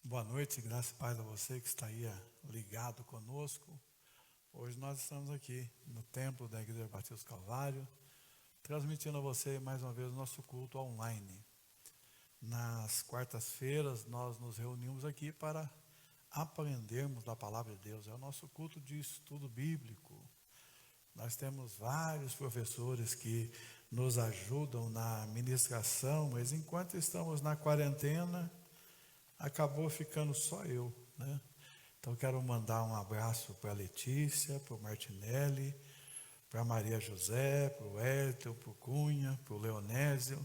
Boa noite, graça e paz a você que está aí ligado conosco. Hoje nós estamos aqui no templo da Igreja Batista Calvário, transmitindo a você mais uma vez o nosso culto online. Nas quartas-feiras nós nos reunimos aqui para aprendermos da palavra de Deus. É o nosso culto de estudo bíblico. Nós temos vários professores que nos ajudam na ministração, mas enquanto estamos na quarentena, acabou ficando só eu, né? Então quero mandar um abraço para a Letícia, para o Martinelli, para a Maria José, para o Hélio, para o Cunha, para o Leonésio.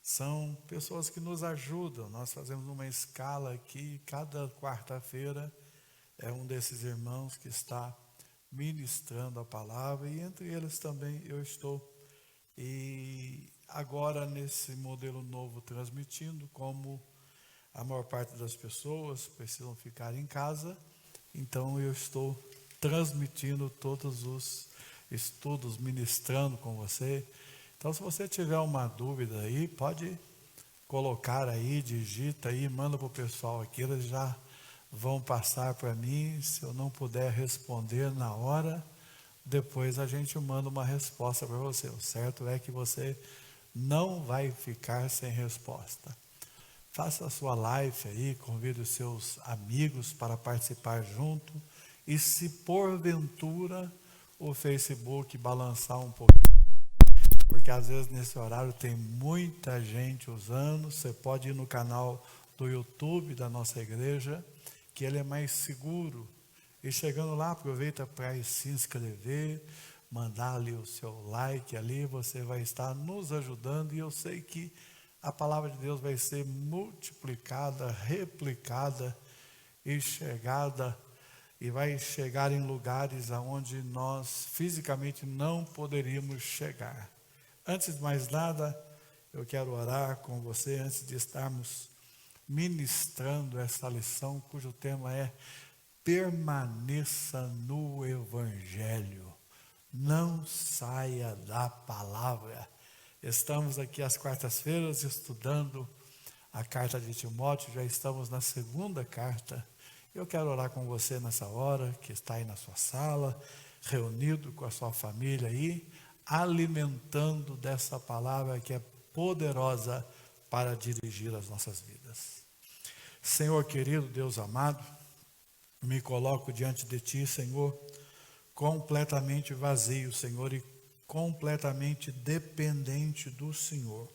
São pessoas que nos ajudam. Nós fazemos uma escala aqui, cada quarta-feira é um desses irmãos que está ministrando a palavra, e entre eles também eu estou. E agora nesse modelo novo transmitindo, como a maior parte das pessoas precisam ficar em casa, então eu estou transmitindo todos os estudos, ministrando com você. Então, se você tiver uma dúvida aí, pode colocar aí, digita aí, manda para o pessoal aqui, eles já vão passar para mim. Se eu não puder responder na hora, depois a gente manda uma resposta para você. O certo é que você não vai ficar sem resposta. Faça a sua live aí, convide os seus amigos para participar junto. E se porventura o Facebook balançar um pouquinho, porque às vezes nesse horário tem muita gente usando, você pode ir no canal do YouTube da nossa igreja, que ele é mais seguro. E chegando lá, aproveita para se inscrever, mandar ali o seu like ali, você vai estar nos ajudando, e eu sei que a palavra de Deus vai ser multiplicada, replicada e vai chegar em lugares aonde nós fisicamente não poderíamos chegar. Antes de mais nada, eu quero orar com você antes de estarmos ministrando essa lição, cujo tema é permaneça no Evangelho, não saia da palavra. Estamos aqui às quartas-feiras estudando a carta de Timóteo, já estamos na segunda carta. Eu quero orar com você nessa hora, que está aí na sua sala, reunido com a sua família aí, alimentando dessa palavra que é poderosa para dirigir as nossas vidas. Senhor querido, Deus amado, me coloco diante de Ti, Senhor, completamente vazio, Senhor, e completamente dependente do Senhor.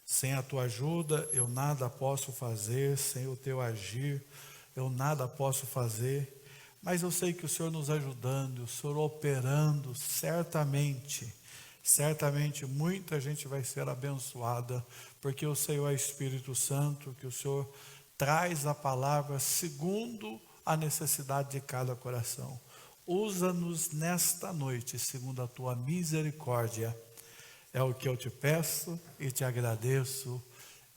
Sem a Tua ajuda, eu nada posso fazer, sem o Teu agir, eu nada posso fazer, mas eu sei que o Senhor nos ajudando, o Senhor operando, certamente muita gente vai ser abençoada, porque o Senhor é Espírito Santo, que o Senhor traz a palavra segundo a necessidade de cada coração. Usa-nos nesta noite, segundo a Tua misericórdia. É o que eu te peço e te agradeço,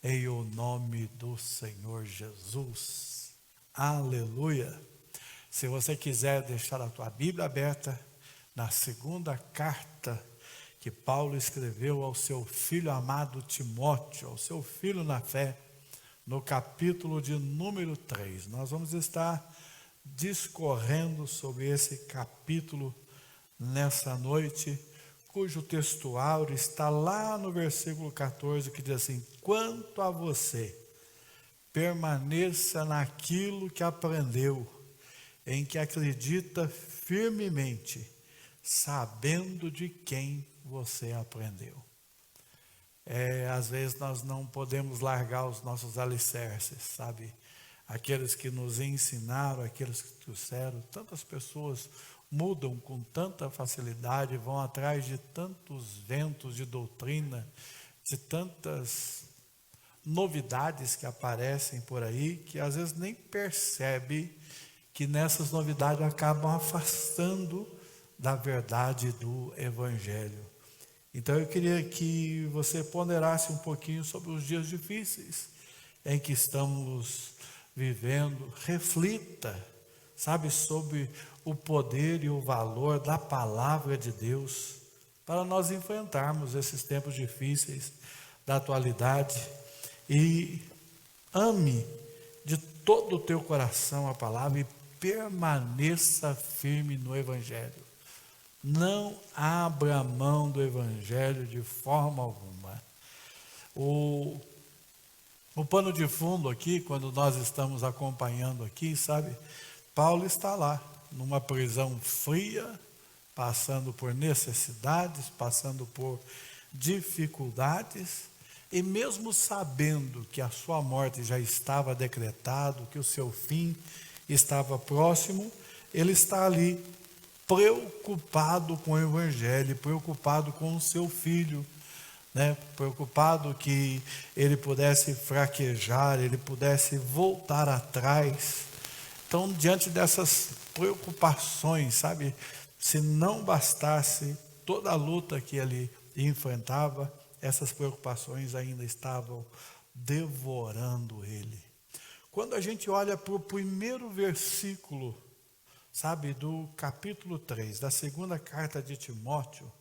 em o nome do Senhor Jesus. Aleluia. Se você quiser deixar a tua Bíblia aberta, na segunda carta que Paulo escreveu ao seu filho amado Timóteo, ao seu filho na fé, no capítulo de número 3. Nós vamos estar discorrendo sobre esse capítulo nessa noite, cujo textuário está lá no versículo 14, que diz assim: quanto a você, permaneça naquilo que aprendeu, em que acredita firmemente, sabendo de quem você aprendeu. Às vezes nós não podemos largar os nossos alicerces, sabe? Aqueles que nos ensinaram, aqueles que trouxeram. Tantas pessoas mudam com tanta facilidade, vão atrás de tantos ventos de doutrina, de tantas novidades que aparecem por aí, que às vezes nem percebe que nessas novidades acabam afastando da verdade do Evangelho. Então eu queria que você ponderasse um pouquinho sobre os dias difíceis em que estamos vivendo. Reflita, sabe, sobre o poder e o valor da palavra de Deus para nós enfrentarmos esses tempos difíceis da atualidade. E ame de todo o teu coração a palavra e permaneça firme no Evangelho. Não abra mão do Evangelho de forma alguma. O pano de fundo aqui, quando nós estamos acompanhando aqui, sabe? Paulo está lá, numa prisão fria, passando por necessidades, passando por dificuldades, e mesmo sabendo que a sua morte já estava decretado, que o seu fim estava próximo, ele está ali preocupado com o Evangelho, preocupado com o seu filho, né? Preocupado que ele pudesse fraquejar, ele pudesse voltar atrás. Então, diante dessas preocupações, sabe, se não bastasse toda a luta que ele enfrentava, essas preocupações ainda estavam devorando ele. Quando a gente olha para o primeiro versículo, sabe, do capítulo 3, da segunda carta de Timóteo,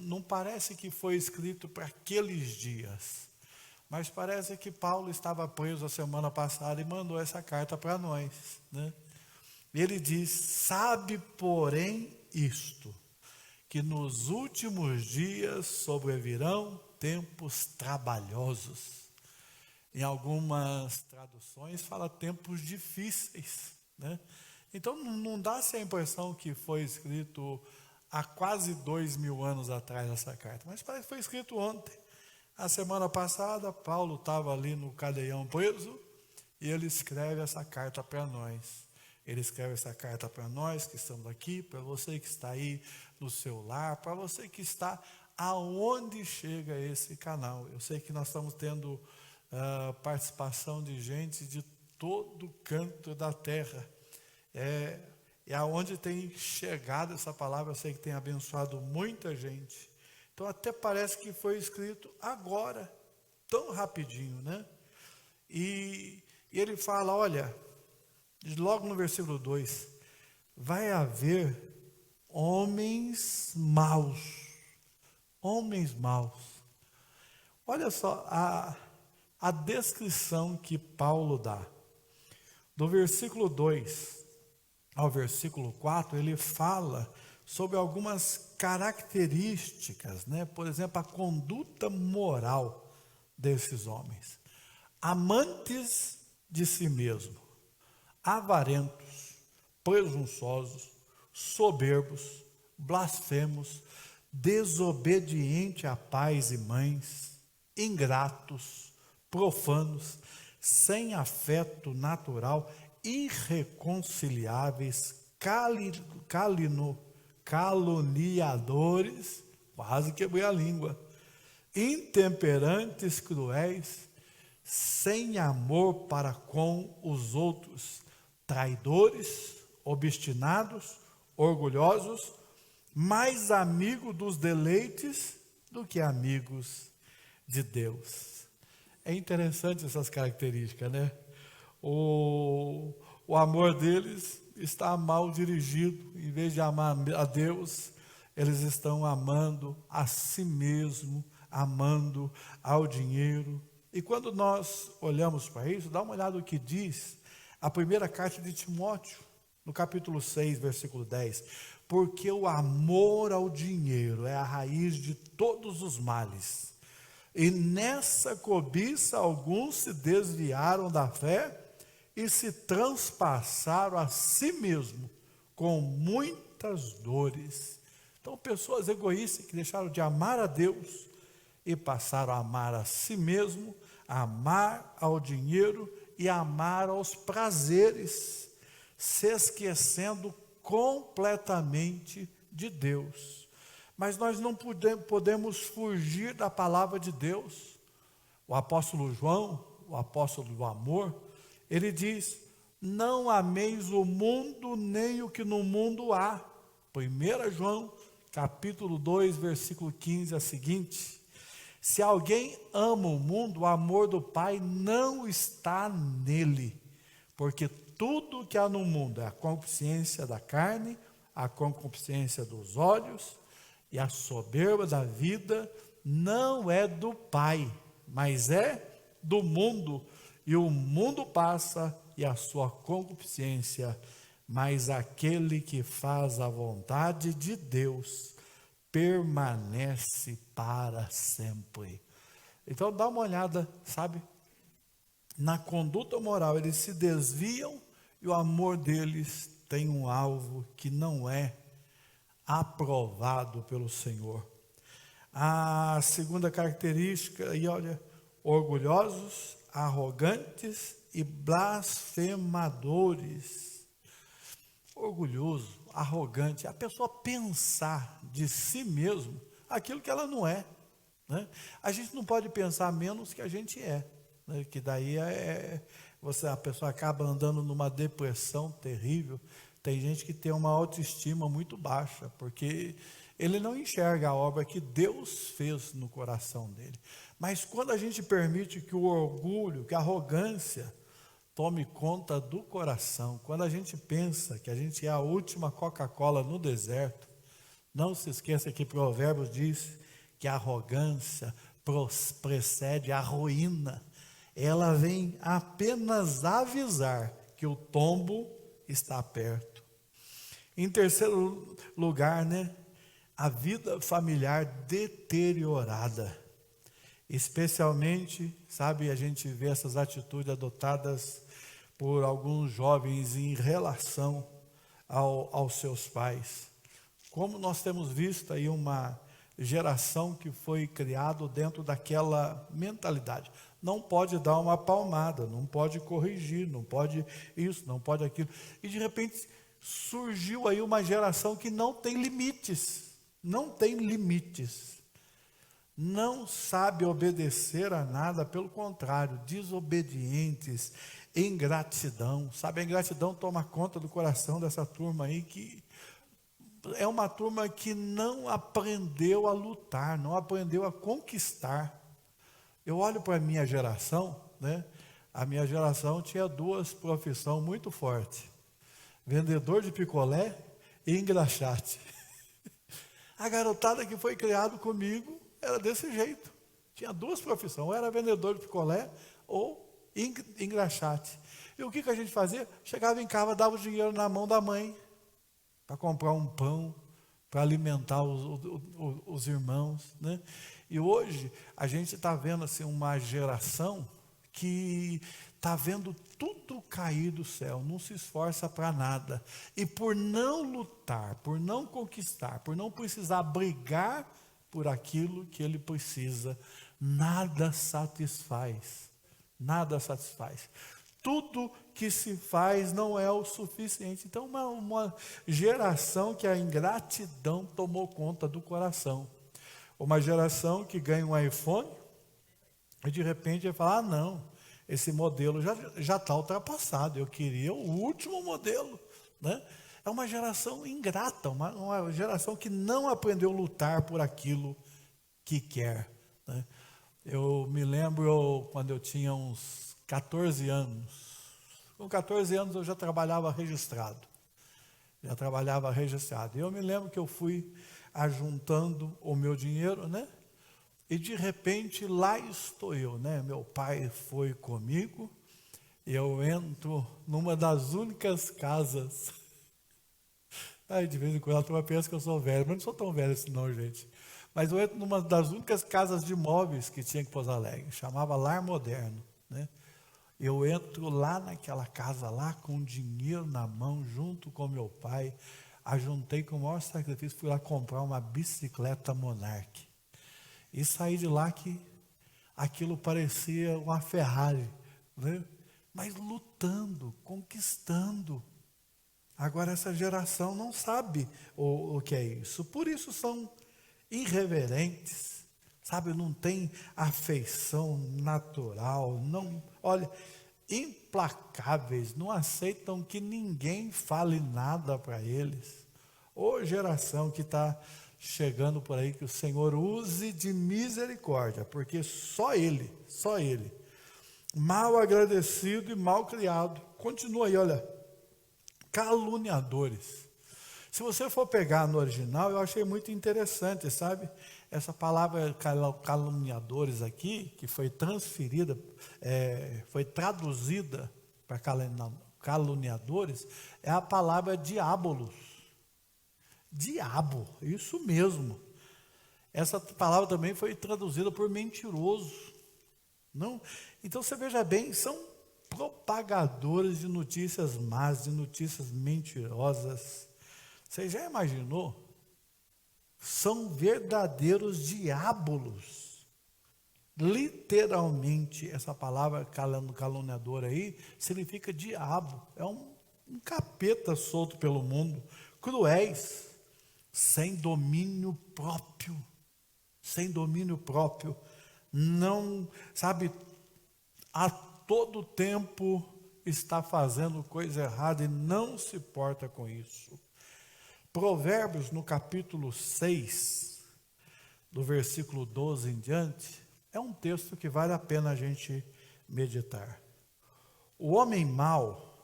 não parece que foi escrito para aqueles dias, mas parece que Paulo estava preso a semana passada e mandou essa carta para nós, né? Ele diz: sabe, porém, isto, que nos últimos dias sobrevirão tempos trabalhosos. Em algumas traduções fala tempos difíceis, né? Então não dá-se a impressão que foi escrito há quase 2000 anos atrás essa carta, mas parece que foi escrito ontem. A semana passada Paulo estava ali no cadeião preso e ele escreve essa carta para nós. Ele escreve essa carta para nós que estamos aqui, para você que está aí no seu lar, para você que está aonde chega esse canal. Eu sei que nós estamos tendo participação de gente de todo canto da terra. É aonde tem chegado essa palavra, eu sei que tem abençoado muita gente. Então até parece que foi escrito agora, tão rapidinho, né? E ele fala, olha, logo no versículo 2, vai haver homens maus. Homens maus. Olha só a descrição que Paulo dá. Do versículo 2 ao versículo 4, ele fala sobre algumas características, né? Por exemplo, a conduta moral desses homens. Amantes de si mesmo, avarentos, presunçosos, soberbos, blasfemos, desobedientes a pais e mães, ingratos, profanos, sem afeto natural, irreconciliáveis, caluniadores, quase quebrei a língua, intemperantes, cruéis, sem amor para com os outros, traidores, obstinados, orgulhosos, mais amigos dos deleites do que amigos de Deus. É interessante essas características, né? O amor deles está mal dirigido. Em vez de amar a Deus, eles estão amando a si mesmo, amando ao dinheiro. E quando nós olhamos para isso, dá uma olhada no que diz a primeira carta de Timóteo, no capítulo 6, versículo 10. Porque o amor ao dinheiro é a raiz de todos os males. E nessa cobiça alguns se desviaram da fé e se transpassaram a si mesmo com muitas dores. Então, pessoas egoístas que deixaram de amar a Deus e passaram a amar a si mesmo, a amar ao dinheiro e a amar aos prazeres, se esquecendo completamente de Deus. Mas nós não podemos fugir da palavra de Deus. O apóstolo João, o apóstolo do amor, ele diz: não ameis o mundo nem o que no mundo há. 1 João, capítulo 2, versículo 15 a seguinte: se alguém ama o mundo, o amor do Pai não está nele, porque tudo que há no mundo é a concupiscência da carne, a concupiscência dos olhos e a soberba da vida não é do Pai, mas é do mundo. e o mundo passa e a sua concupiscência, mas aquele que faz a vontade de Deus permanece para sempre. Então dá uma olhada, sabe? Na conduta moral, eles se desviam e o amor deles tem um alvo que não é aprovado pelo Senhor. A segunda característica, e olha, orgulhosos, arrogantes e blasfemadores. Orgulhoso, arrogante, a pessoa pensar de si mesmo aquilo que ela não é, né? A gente não pode pensar menos que a gente é, né? Que daí a pessoa acaba andando numa depressão terrível. Tem gente que tem uma autoestima muito baixa, porque ele não enxerga a obra que Deus fez no coração dele. Mas quando a gente permite que o orgulho, que a arrogância tome conta do coração, quando a gente pensa que a gente é a última Coca-Cola no deserto, não se esqueça que Provérbios diz que a arrogância precede a ruína. Ela vem apenas avisar que o tombo está perto. Em terceiro lugar, né, a vida familiar deteriorada. Especialmente, sabe, a gente vê essas atitudes adotadas por alguns jovens em relação aos seus pais. Como nós temos visto aí uma geração que foi criada dentro daquela mentalidade. Não pode dar uma palmada, não pode corrigir, não pode isso, não pode aquilo. E de repente surgiu aí uma geração que não tem limites, não tem limites. Não sabe obedecer a nada, pelo contrário, desobedientes, ingratidão. Sabe, a ingratidão toma conta do coração dessa turma aí, que é uma turma que não aprendeu a lutar, não aprendeu a conquistar. Eu olho para a minha geração, né? A minha geração tinha duas profissões muito fortes: vendedor de picolé e engraxate. A garotada que foi criada comigo era desse jeito. Tinha duas profissões: ou era vendedor de picolé ou engraxate. E o que a gente fazia? Chegava em casa, dava o dinheiro na mão da mãe para comprar um pão, para alimentar os irmãos, né? E hoje a gente está vendo assim uma geração que está vendo tudo cair do céu, não se esforça para nada. E por não lutar, por não conquistar, por não precisar brigar por aquilo que ele precisa, nada satisfaz. Nada satisfaz. Tudo que se faz não é o suficiente. Então, uma geração que a ingratidão tomou conta do coração. Uma geração que ganha um iPhone e de repente vai falar: ah, não, esse modelo já está ultrapassado, eu queria o último modelo, né? É uma geração ingrata, uma geração que não aprendeu a lutar por aquilo que quer, né? Eu me lembro quando eu tinha uns 14 anos. Com 14 anos eu já trabalhava registrado. E eu me lembro que eu fui ajuntando o meu dinheiro, né? E de repente lá estou eu, né? Meu pai foi comigo. Eu entro numa das únicas casas. Aí de vez em quando a turma pensa que eu sou velho, mas não sou tão velho assim não, gente. Mas eu entro numa das únicas casas de móveis que tinha em Pouso Alegre, chamava Lar Moderno, né? Eu entro lá naquela casa lá com dinheiro na mão, junto com meu pai, ajuntei com o maior sacrifício, fui lá comprar uma bicicleta Monarch. E saí de lá que aquilo parecia uma Ferrari, né? Mas lutando, conquistando. Agora essa geração não sabe o que é isso. Por isso são irreverentes, sabe? Não tem afeição natural, não, olha, implacáveis, não aceitam que ninguém fale nada para eles. Ô geração que está chegando por aí, que o Senhor use de misericórdia, porque só Ele, mal agradecido e mal criado. Continua aí, olha, caluniadores. Se você for pegar no original, eu achei muito interessante, sabe? essa palavra caluniadores aqui, que foi transferida, foi traduzida para caluniadores, é a palavra diabolos. Diabo, isso mesmo. Essa palavra também foi traduzida por mentiroso. Não? Então você veja bem, são propagadores de notícias más, de notícias mentirosas. Você já imaginou? São verdadeiros diabolos. Literalmente, essa palavra caluniador aí significa diabo. É um capeta solto pelo mundo. Cruéis, sem domínio próprio. Sem domínio próprio. Não, sabe, a todo tempo está fazendo coisa errada e não se porta com isso. Provérbios, no capítulo 6, do versículo 12 em diante, é um texto que vale a pena a gente meditar. O homem mau,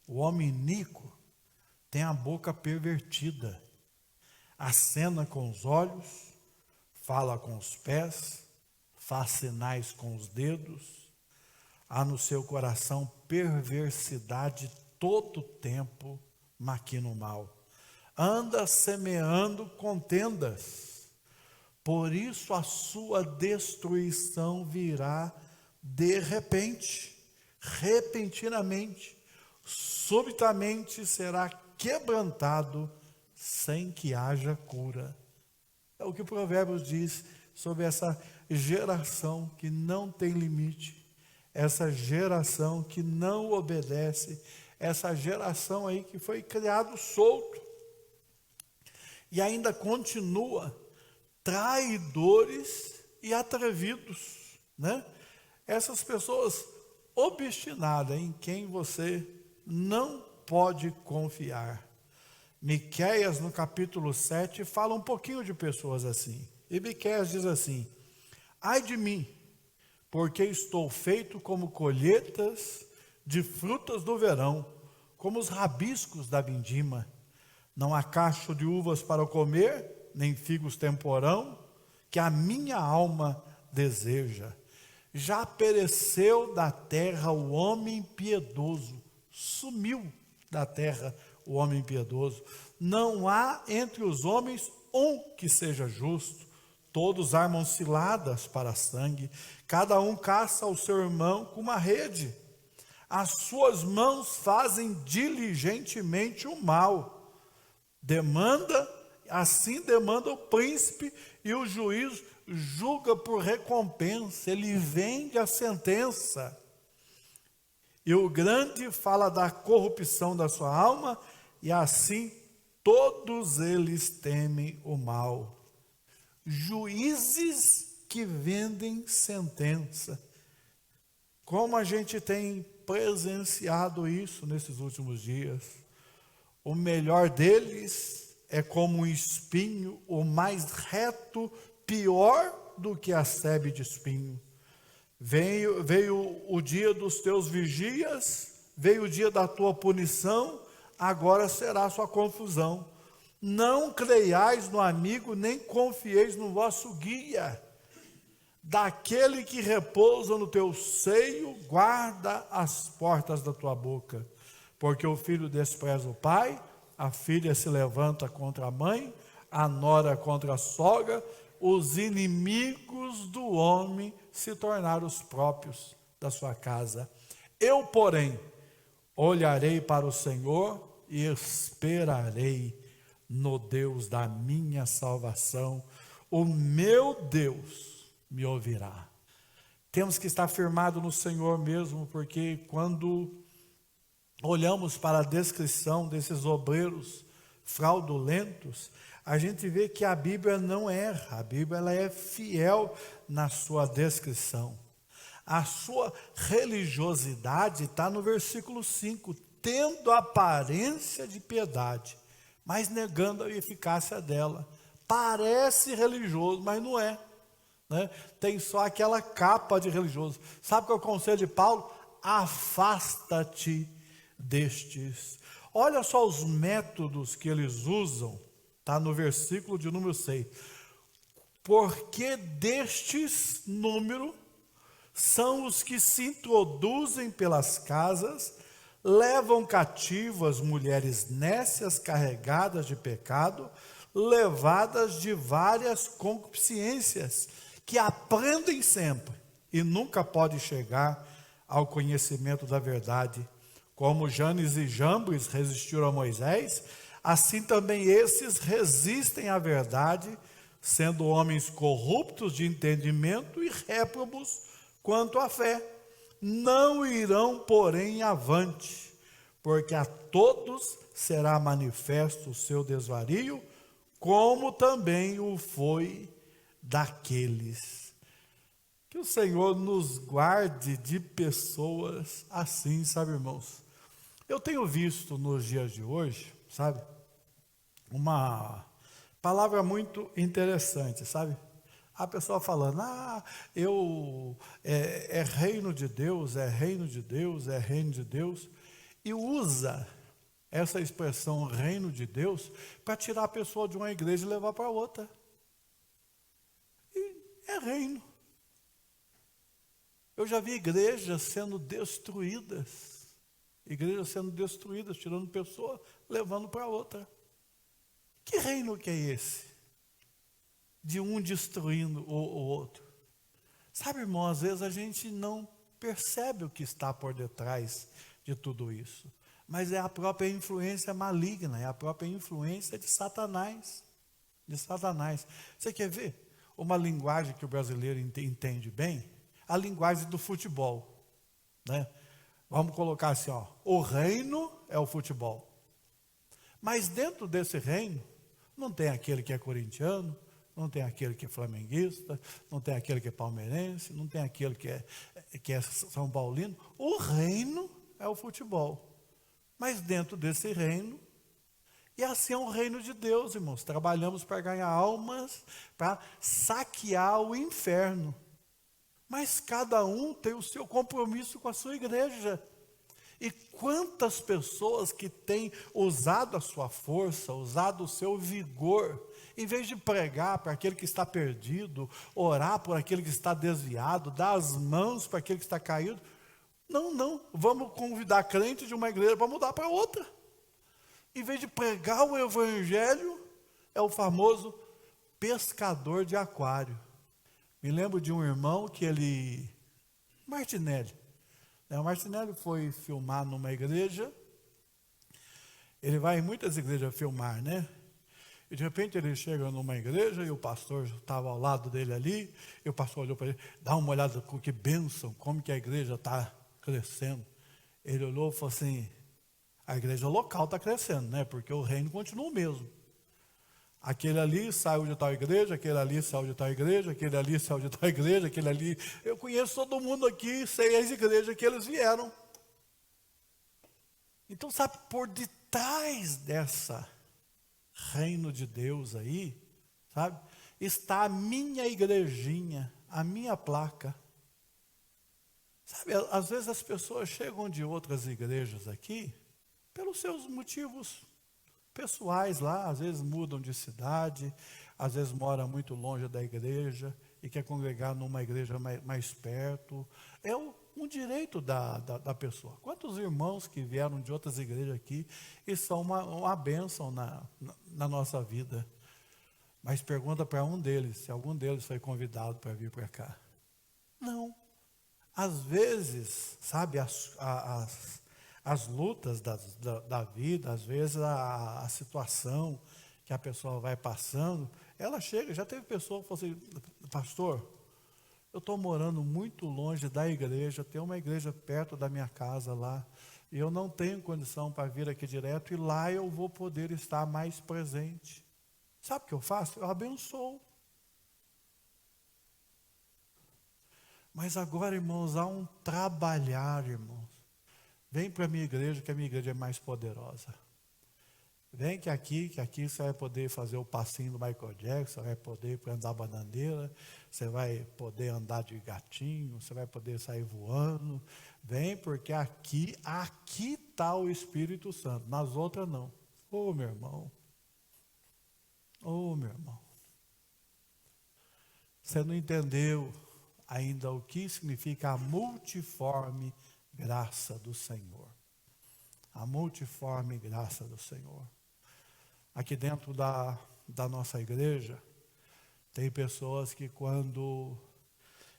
o homem iníquo, tem a boca pervertida, acena com os olhos, fala com os pés, faz sinais com os dedos, há no seu coração perversidade todo tempo, maquina o mal. Anda semeando contendas, por isso a sua destruição virá de repente, repentinamente, subitamente será quebrantado sem que haja cura. É o que o Provérbios diz sobre essa geração que não tem limite, essa geração que não obedece, essa geração aí que foi criado solto. E ainda continua, traidores e atrevidos, né? Essas pessoas obstinadas em quem você não pode confiar. Miqueias, no capítulo 7, fala um pouquinho de pessoas assim. E Miqueias diz assim: ai de mim, porque estou feito como colheitas de frutas do verão, como os rabiscos da vindima. Não há cacho de uvas para comer, nem figos temporão, que a minha alma deseja. Já pereceu da terra o homem piedoso, sumiu da terra o homem piedoso. Não há entre os homens um que seja justo, todos armam ciladas para sangue, cada um caça o seu irmão com uma rede. As suas mãos fazem diligentemente o mal. Assim demanda o príncipe, e o juiz julga por recompensa, ele vende a sentença. E o grande fala da corrupção da sua alma, e assim todos eles temem o mal. Juízes que vendem sentença. Como a gente tem presenciado isso nesses últimos dias. O melhor deles é como um espinho, o mais reto, pior do que a sebe de espinho. Veio o dia dos teus vigias, veio o dia da tua punição, agora será a sua confusão. Não creiais no amigo, nem confieis no vosso guia. Daquele que repousa no teu seio, guarda as portas da tua boca. Porque o filho despreza o pai, a filha se levanta contra a mãe, a nora contra a sogra, os inimigos do homem se tornaram os próprios da sua casa. Eu, porém, olharei para o Senhor e esperarei no Deus da minha salvação. O meu Deus me ouvirá. Temos que estar firmado no Senhor mesmo, porque quando olhamos para a descrição desses obreiros fraudulentos, a gente vê que a Bíblia não erra, a Bíblia ela é fiel na sua descrição. A sua religiosidade está no versículo 5, tendo aparência de piedade, mas negando a eficácia dela. Parece religioso, mas não é, né? Tem só aquela capa de religioso. Sabe qual é o conselho de Paulo? Afasta-te destes. Olha só os métodos que eles usam, está no versículo de número 6. porque destes número são os que se introduzem pelas casas, levam cativas mulheres nécias carregadas de pecado, levadas de várias concupiscências, que aprendem sempre e nunca podem chegar ao conhecimento da verdade. Como Janes e Jambres resistiram a Moisés, assim também esses resistem à verdade, sendo homens corruptos de entendimento e réprobos quanto à fé. Não irão, porém, avante, porque a todos será manifesto o seu desvario, como também o foi daqueles. Que o Senhor nos guarde de pessoas assim, sabe, irmãos? Eu tenho visto nos dias de hoje, sabe, uma palavra muito interessante, sabe? A pessoa falando, é reino de Deus, é reino de Deus, é reino de Deus, e usa essa expressão reino de Deus para tirar a pessoa de uma igreja e levar para outra. E é reino. Eu já vi igrejas sendo destruídas, tirando pessoa, levando para outra. Que reino que é esse? De um destruindo o outro. Sabe, irmão, às vezes a gente não percebe o que está por detrás de tudo isso. Mas é a própria influência maligna, é a própria influência de Satanás. Você quer ver uma linguagem que o brasileiro entende bem? A linguagem do futebol, né? Vamos colocar assim, o reino é o futebol. Mas dentro desse reino, não tem aquele que é corintiano, não tem aquele que é flamenguista, não tem aquele que é palmeirense, não tem aquele que é São Paulino. O reino é o futebol. Mas dentro desse reino, e assim é o reino de Deus, irmãos. Trabalhamos para ganhar almas, para saquear o inferno. Mas cada um tem o seu compromisso com a sua igreja. E quantas pessoas que têm usado a sua força, usado o seu vigor, em vez de pregar para aquele que está perdido, orar por aquele que está desviado, dar as mãos para aquele que está caído. Não, vamos convidar crente de uma igreja para mudar para outra. Em vez de pregar o evangelho, é o famoso pescador de aquário. Me lembro de um irmão que Martinelli. O Martinelli foi filmar numa igreja. Ele vai em muitas igrejas filmar, né? E de repente ele chega numa igreja e o pastor estava ao lado dele ali. E o pastor olhou para ele, dá uma olhada com que bênção, como que a igreja está crescendo. Ele olhou e falou assim, a igreja local está crescendo, né? Porque o reino continua o mesmo. Aquele ali saiu de tal igreja, aquele ali saiu de tal igreja, aquele ali saiu de tal igreja, aquele ali... Eu conheço todo mundo aqui, sei as igrejas que eles vieram. Então, sabe, por detrás dessa reino de Deus aí, sabe, está a minha igrejinha, a minha placa. Sabe, às vezes as pessoas chegam de outras igrejas aqui, pelos seus motivos pessoais lá, às vezes mudam de cidade, às vezes moram muito longe da igreja e quer congregar numa igreja mais perto. É um direito da pessoa. Quantos irmãos que vieram de outras igrejas aqui e são uma bênção na nossa vida. Mas pergunta para um deles, se algum deles foi convidado para vir para cá. Não. Às vezes, sabe, as lutas da vida, às vezes a situação que a pessoa vai passando, ela chega, já teve pessoa que falou assim, pastor, eu estou morando muito longe da igreja, tem uma igreja perto da minha casa lá, e eu não tenho condição para vir aqui direto, e lá eu vou poder estar mais presente. Sabe o que eu faço? Eu abençoo. Mas agora, irmãos, há um trabalhar, irmãos. Vem para a minha igreja, que a minha igreja é mais poderosa. Vem que aqui você vai poder fazer o passinho do Michael Jackson, você vai poder andar bananeira, você vai poder andar de gatinho, você vai poder sair voando. Vem, porque aqui está o Espírito Santo, nas outras não. Ô, meu irmão. Você não entendeu ainda o que significa a multiforme graça do Senhor. A multiforme graça do Senhor. Aqui dentro da nossa igreja, tem pessoas que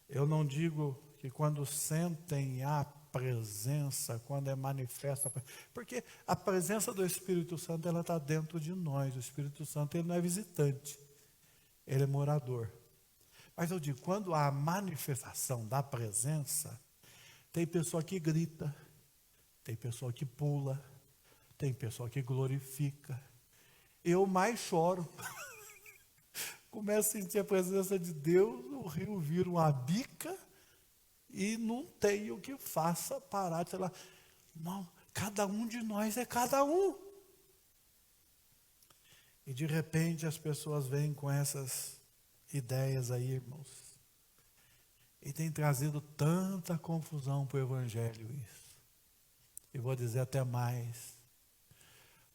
eu não digo que quando sentem a presença, quando é manifesta, porque a presença do Espírito Santo, ela está dentro de nós. O Espírito Santo, ele não é visitante, ele é morador. Mas eu digo, quando há a manifestação da presença, tem pessoa que grita, tem pessoa que pula, tem pessoa que glorifica. Eu mais choro. Começo a sentir a presença de Deus, o rio vira uma bica e não tem o que faça parar de falar. Não, cada um de nós é cada um. E de repente as pessoas vêm com essas ideias aí, irmãos. E tem trazido tanta confusão para o Evangelho isso. E vou dizer até mais.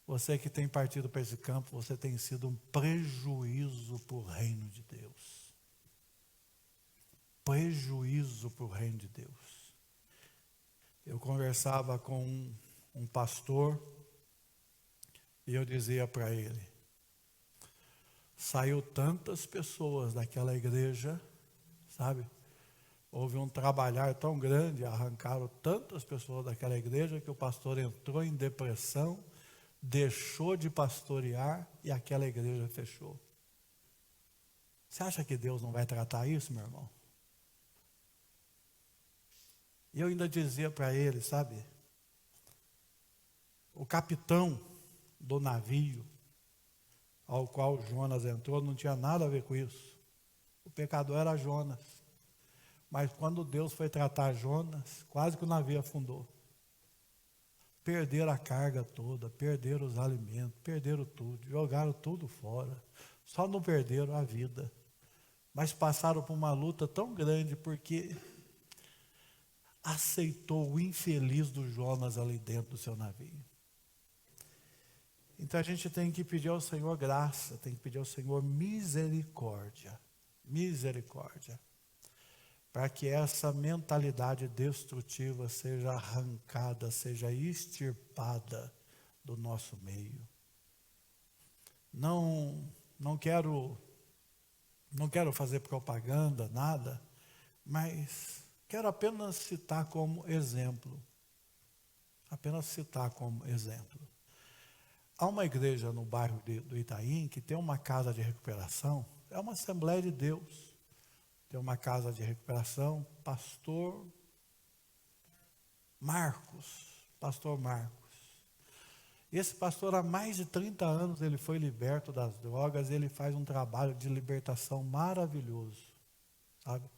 Você que tem partido para esse campo, você tem sido um prejuízo para o reino de Deus. Prejuízo para o reino de Deus. Eu conversava com um pastor e eu dizia para ele, saiu tantas pessoas daquela igreja, sabe? Houve um trabalhar tão grande, arrancaram tantas pessoas daquela igreja que o pastor entrou em depressão, deixou de pastorear e aquela igreja fechou. Você acha que Deus não vai tratar isso, meu irmão? E eu ainda dizia para ele, sabe? O capitão do navio ao qual Jonas entrou não tinha nada a ver com isso. O pecador era Jonas. Mas quando Deus foi tratar Jonas, quase que o navio afundou. Perderam a carga toda, perderam os alimentos, perderam tudo, jogaram tudo fora. Só não perderam a vida. Mas passaram por uma luta tão grande porque aceitou o infeliz do Jonas ali dentro do seu navio. Então a gente tem que pedir ao Senhor graça, tem que pedir ao Senhor misericórdia. Misericórdia. Para que essa mentalidade destrutiva seja arrancada, seja extirpada do nosso meio. Não quero fazer propaganda, nada, mas quero apenas citar como exemplo. Apenas citar como exemplo. Há uma igreja no bairro do Itaim que tem uma casa de recuperação, é uma Assembleia de Deus. Tem uma casa de recuperação, pastor Marcos. E esse pastor, há mais de 30 anos, ele foi liberto das drogas, ele faz um trabalho de libertação maravilhoso, sabe?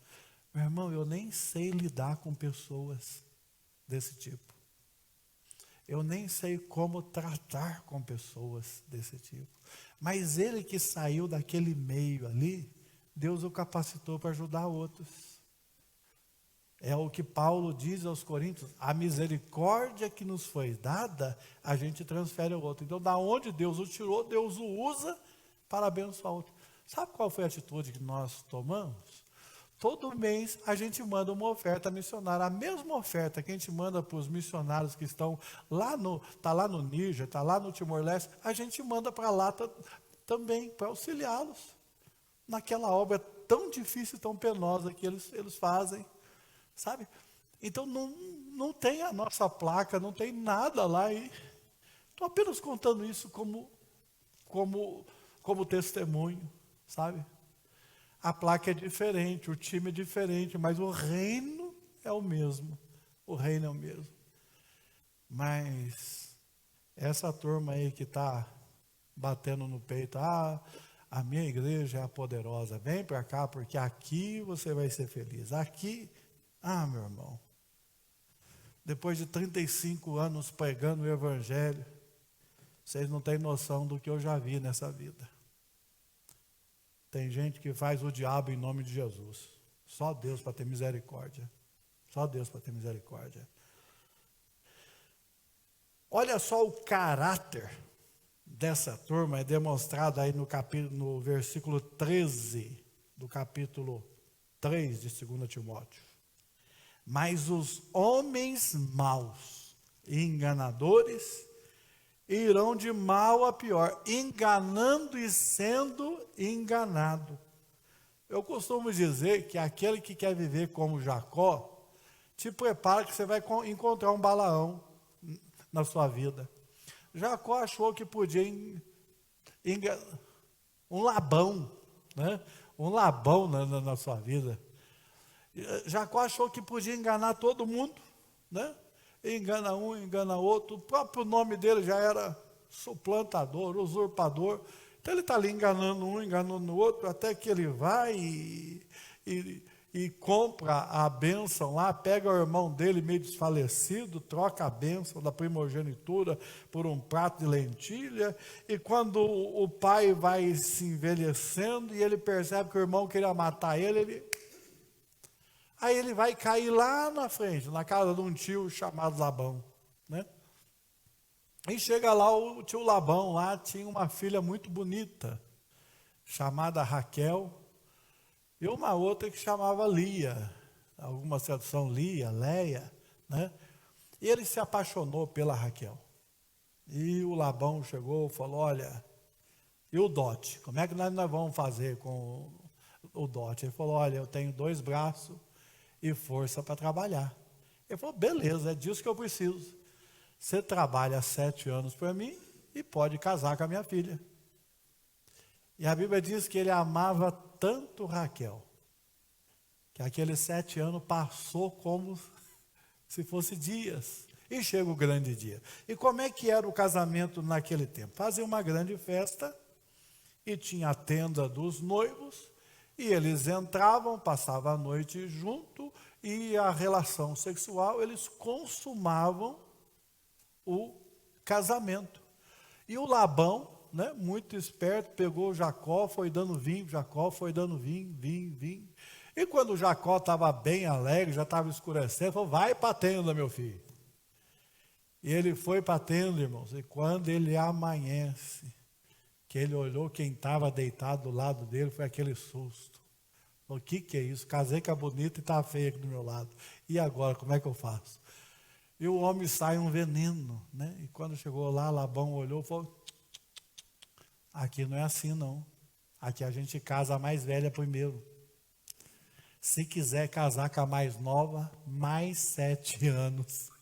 Meu irmão, eu nem sei lidar com pessoas desse tipo. Eu nem sei como tratar com pessoas desse tipo. Mas ele que saiu daquele meio ali, Deus o capacitou para ajudar outros. É o que Paulo diz aos Coríntios, a misericórdia que nos foi dada, a gente transfere ao outro. Então, da onde Deus o tirou, Deus o usa para abençoar o outro. Sabe qual foi a atitude que nós tomamos? Todo mês a gente manda uma oferta missionária. A mesma oferta que a gente manda para os missionários que estão lá no Níger, está lá no Timor-Leste, a gente manda para lá também, para auxiliá-los naquela obra tão difícil, tão penosa que eles fazem, sabe? Então não tem a nossa placa, não tem nada lá. Estou apenas contando isso como testemunho, sabe? A placa é diferente, o time é diferente, mas o reino é o mesmo. O reino é o mesmo. Mas essa turma aí que está batendo no peito, a minha igreja é a poderosa, vem para cá, porque aqui você vai ser feliz. Aqui, meu irmão, depois de 35 anos pregando o Evangelho, vocês não têm noção do que eu já vi nessa vida. Tem gente que faz o diabo em nome de Jesus. Só Deus para ter misericórdia. Só Deus para ter misericórdia. Olha só o caráter dessa turma, é demonstrado aí no versículo 13 do capítulo 3 de 2 Timóteo. Mas os homens maus e enganadores irão de mal a pior, enganando e sendo enganado. Eu costumo dizer que aquele que quer viver como Jacó, te prepara que você vai encontrar um Balaão na sua vida. Jacó achou que podia um Labão, né? Um Labão na sua vida. Jacó achou que podia enganar todo mundo, né? Engana um, engana outro. O próprio nome dele já era suplantador, usurpador. Então ele está ali enganando um, enganando o outro, até que ele vai e compra a bênção lá, pega o irmão dele meio desfalecido, troca a bênção da primogenitura por um prato de lentilha, e quando o pai vai se envelhecendo e ele percebe que o irmão queria matar aí ele vai cair lá na frente, na casa de um tio chamado Labão, né? E chega lá, o tio Labão lá tinha uma filha muito bonita, chamada Raquel, e uma outra que chamava Lia, alguma tradução Lia, Leia, né? E ele se apaixonou pela Raquel. E o Labão chegou e falou, olha, e o dote? Como é que nós vamos fazer com o dote? Ele falou, olha, eu tenho 2 braços e força para trabalhar. Ele falou, beleza, é disso que eu preciso. Você trabalha 7 anos para mim e pode casar com a minha filha. E a Bíblia diz que ele amava tanto Raquel, que aqueles 7 anos passou como se fosse dias. E chega o grande dia. E como é que era o casamento naquele tempo? Fazia uma grande festa e tinha a tenda dos noivos, e eles entravam, passavam a noite junto, e a relação sexual, eles consumavam o casamento. E o Labão, né, muito esperto, pegou Jacó, foi dando vinho, Jacó foi dando vinho. E quando Jacó estava bem alegre, já estava escurecendo, falou, vai para a tenda, meu filho. E ele foi para a tenda, irmãos, e quando ele amanhece, que ele olhou quem estava deitado do lado dele, foi aquele susto. O que é isso? Casei com a bonita e está feia aqui do meu lado. E agora, como é que eu faço? E o homem sai um veneno, né? E quando chegou lá, Labão olhou e falou, aqui não é assim não. Aqui a gente casa a mais velha primeiro. Se quiser casar com a mais nova, mais 7 anos.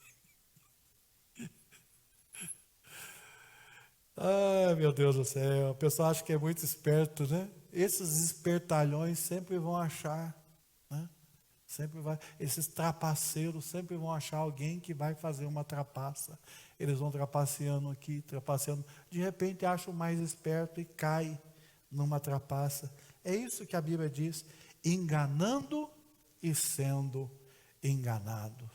Ai, meu Deus do céu, o pessoal acha que é muito esperto, né? Esses espertalhões sempre vão achar, né? Esses trapaceiros sempre vão achar alguém que vai fazer uma trapaça. Eles vão trapaceando aqui, trapaceando. De repente acha o mais esperto e cai numa trapaça. É isso que a Bíblia diz, enganando e sendo enganados.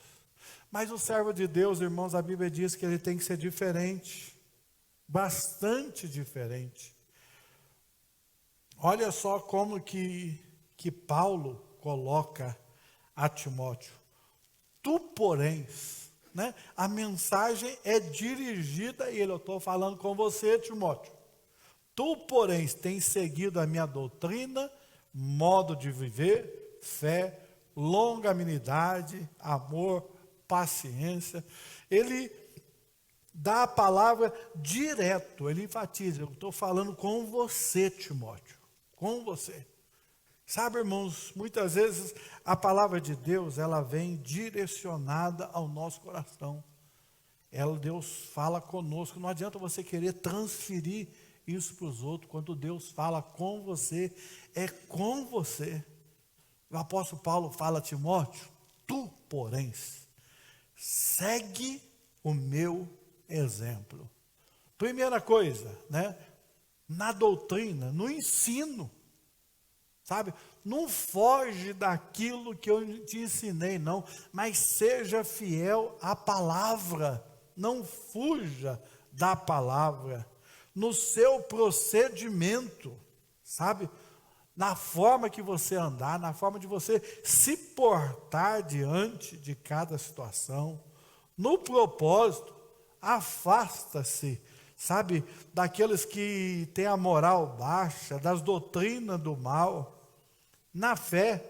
Mas o servo de Deus, irmãos, a Bíblia diz que ele tem que ser diferente. Bastante diferente. Olha só como que Paulo coloca a Timóteo. Tu, porém, né? A mensagem é dirigida, e eu estou falando com você, Timóteo. Tu, porém, tens seguido a minha doutrina, modo de viver, fé, longanimidade, amor, paciência. Ele dá a palavra direto, ele enfatiza, eu estou falando com você, Timóteo, com você. Sabe, irmãos, muitas vezes a palavra de Deus, ela vem direcionada ao nosso coração. Deus fala conosco, não adianta você querer transferir isso para os outros, quando Deus fala com você, é com você. O apóstolo Paulo fala a Timóteo, tu, porém, segue o meu exemplo. Primeira coisa, né? Na doutrina, no ensino, sabe? Não foge daquilo que eu te ensinei, não, mas seja fiel à palavra, não fuja da palavra, no seu procedimento, sabe? Na forma que você andar, na forma de você se portar diante de cada situação, no propósito. Afasta-se, sabe, daqueles que têm a moral baixa, das doutrinas do mal. na fé,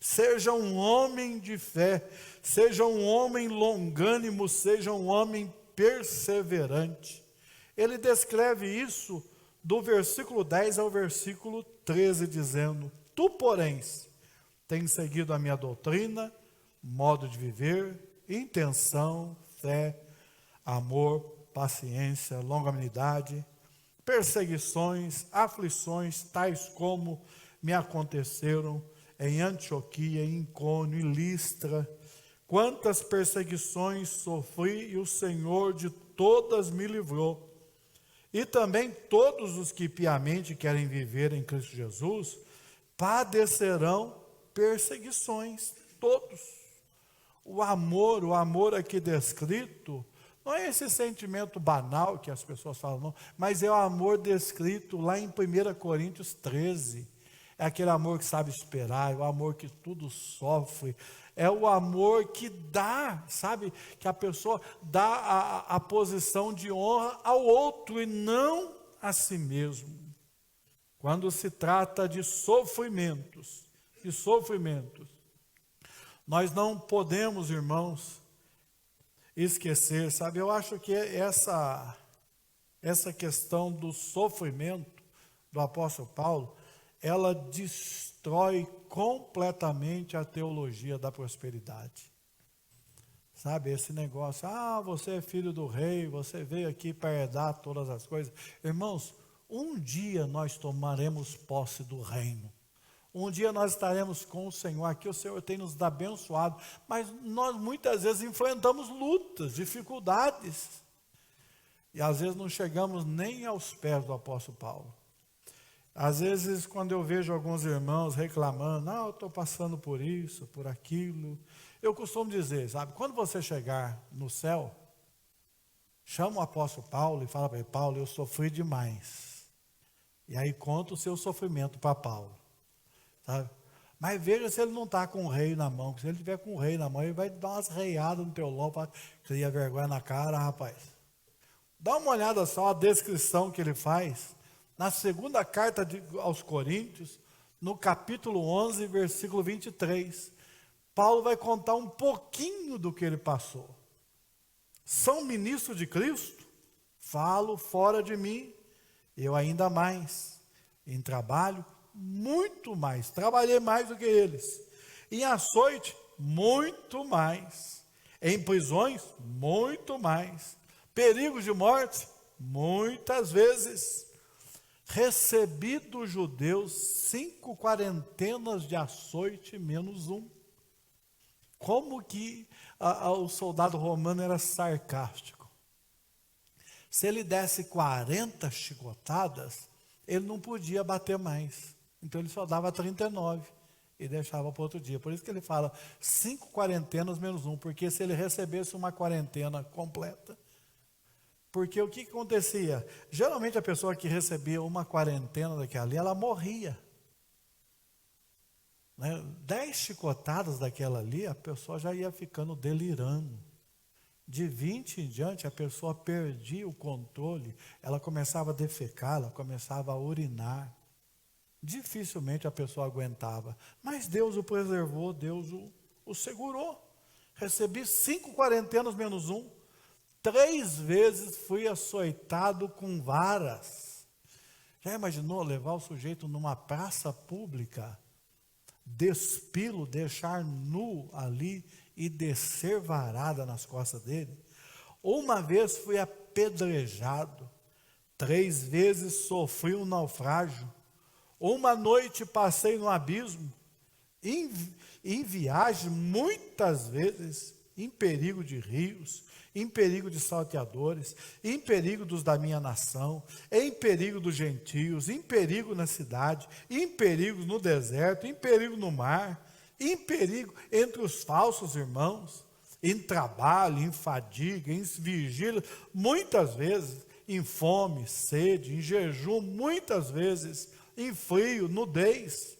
seja um homem de fé, seja um homem longânimo, seja um homem perseverante. Ele descreve isso do versículo 10 ao versículo 13, dizendo: tu, porém, tens seguido a minha doutrina, modo de viver, intenção, fé, amor, paciência, longanimidade, perseguições, aflições, tais como me aconteceram em Antioquia, em Icônio, em Listra. Quantas perseguições sofri e o Senhor de todas me livrou. E também todos os que piamente querem viver em Cristo Jesus padecerão perseguições, todos. O amor aqui descrito, não é esse sentimento banal que as pessoas falam, não, mas é o amor descrito lá em 1 Coríntios 13. É aquele amor que sabe esperar, é o amor que tudo sofre, é o amor que dá, sabe, que a pessoa dá a posição de honra ao outro e não a si mesmo. Quando se trata de sofrimentos, nós não podemos, irmãos, esquecer, sabe, eu acho que essa questão do sofrimento do apóstolo Paulo, ela destrói completamente a teologia da prosperidade. Sabe, esse negócio, você é filho do rei, você veio aqui para herdar todas as coisas. Irmãos, um dia nós tomaremos posse do reino. Um dia nós estaremos com o Senhor, aqui o Senhor tem nos abençoado, mas nós muitas vezes enfrentamos lutas, dificuldades, e às vezes não chegamos nem aos pés do apóstolo Paulo. Às vezes, quando eu vejo alguns irmãos reclamando, eu estou passando por isso, por aquilo, eu costumo dizer, sabe, quando você chegar no céu, chama o apóstolo Paulo e fala para ele: Paulo, eu sofri demais. E aí conta o seu sofrimento para Paulo, sabe? Mas veja se ele não está com o rei na mão, porque se ele tiver com o rei na mão, ele vai dar umas reiadas no teu lombo, cria vergonha na cara, rapaz. Dá uma olhada só a descrição que ele faz na segunda carta aos Coríntios, no capítulo 11, versículo 23. Paulo vai contar um pouquinho do que ele passou. São ministro de Cristo? Falo fora de mim, eu ainda mais. Em trabalho, muito mais. Trabalhei mais do que eles. Em açoite, muito mais. Em prisões, muito mais. Perigos de morte, muitas vezes. Recebi dos judeus 5 quarentenas de açoite menos um. Como que o soldado romano era sarcástico. Se ele desse 40 chicotadas, ele não podia bater mais. Então ele só dava 39 e deixava para outro dia. Por isso que ele fala 5 quarentenas menos um, porque se ele recebesse uma quarentena completa, porque o que acontecia? Geralmente a pessoa que recebia uma quarentena daquela ali, ela morria. 10 chicotadas daquela ali, a pessoa já ia ficando delirando. De 20 em diante, a pessoa perdia o controle, ela começava a defecar, ela começava a urinar. Dificilmente a pessoa aguentava. Mas Deus o preservou, Deus o segurou. Recebi 5 quarentenas menos um. 3 vezes fui açoitado com varas. Já imaginou levar o sujeito numa praça pública, despilo, deixar nu ali e descer varada nas costas dele? Uma vez fui apedrejado. 3 vezes sofri um naufrágio. Uma noite passei no abismo. Em viagem, muitas vezes, em perigo de rios, em perigo de salteadores, em perigo dos da minha nação, em perigo dos gentios, em perigo na cidade, em perigo no deserto, em perigo no mar, em perigo entre os falsos irmãos, em trabalho, em fadiga, em vigília, muitas vezes, em fome, sede, em jejum, muitas vezes, em frio, nudez.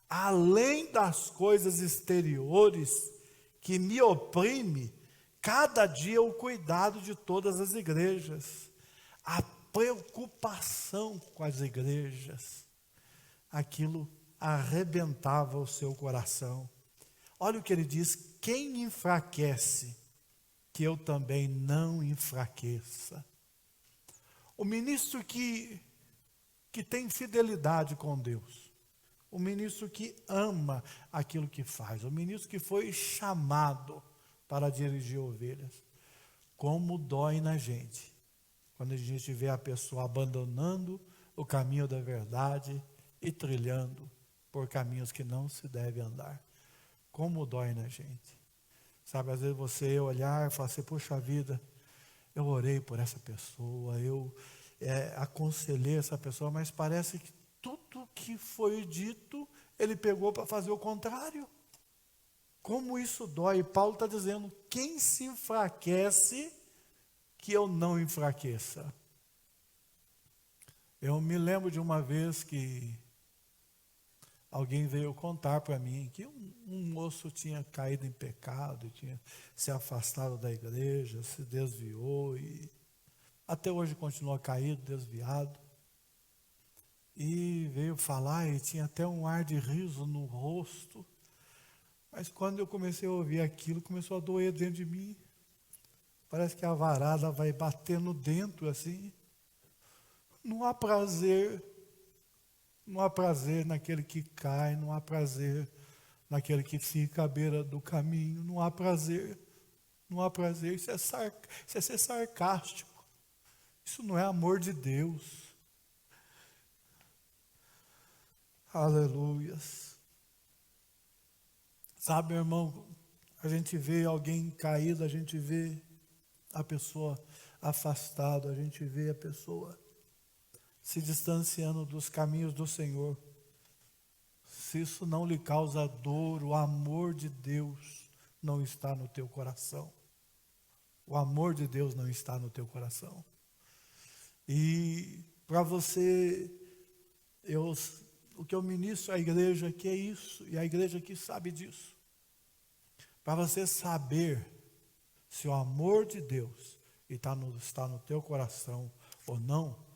Além das coisas exteriores que me oprime, cada dia o cuidado de todas as igrejas, a preocupação com as igrejas, aquilo arrebentava o seu coração. Olha o que ele diz: quem enfraquece, que eu também não enfraqueça. O ministro que tem fidelidade com Deus, o ministro que ama aquilo que faz, o ministro que foi chamado para dirigir ovelhas, como dói na gente quando a gente vê a pessoa abandonando o caminho da verdade e trilhando por caminhos que não se deve andar. Como dói na gente. Sabe, às vezes você olhar e falar assim: puxa vida, eu orei por essa pessoa, eu aconselhei essa pessoa, mas parece que tudo que foi dito, ele pegou para fazer o contrário. Como isso dói. Paulo está dizendo: quem se enfraquece, que eu não enfraqueça. Eu me lembro de uma vez que alguém veio contar para mim que um moço tinha caído em pecado, tinha se afastado da igreja, se desviou e até hoje continua caído, desviado. E veio falar e tinha até um ar de riso no rosto. Mas quando eu comecei a ouvir aquilo, começou a doer dentro de mim. Parece que a varada vai batendo dentro assim. Não há prazer naquele que cai, não há prazer naquele que fica à beira do caminho, não há prazer, isso é ser sarcástico, isso não é amor de Deus. Aleluias. Sabe, irmão, a gente vê alguém caído, a gente vê a pessoa afastada, a gente vê a pessoa se distanciando dos caminhos do Senhor. Se isso não lhe causa dor, o amor de Deus não está no teu coração. O amor de Deus não está no teu coração. E para você, o que eu ministro à igreja aqui é isso, e a igreja aqui sabe disso. Para você saber se o amor de Deus está no teu coração ou não,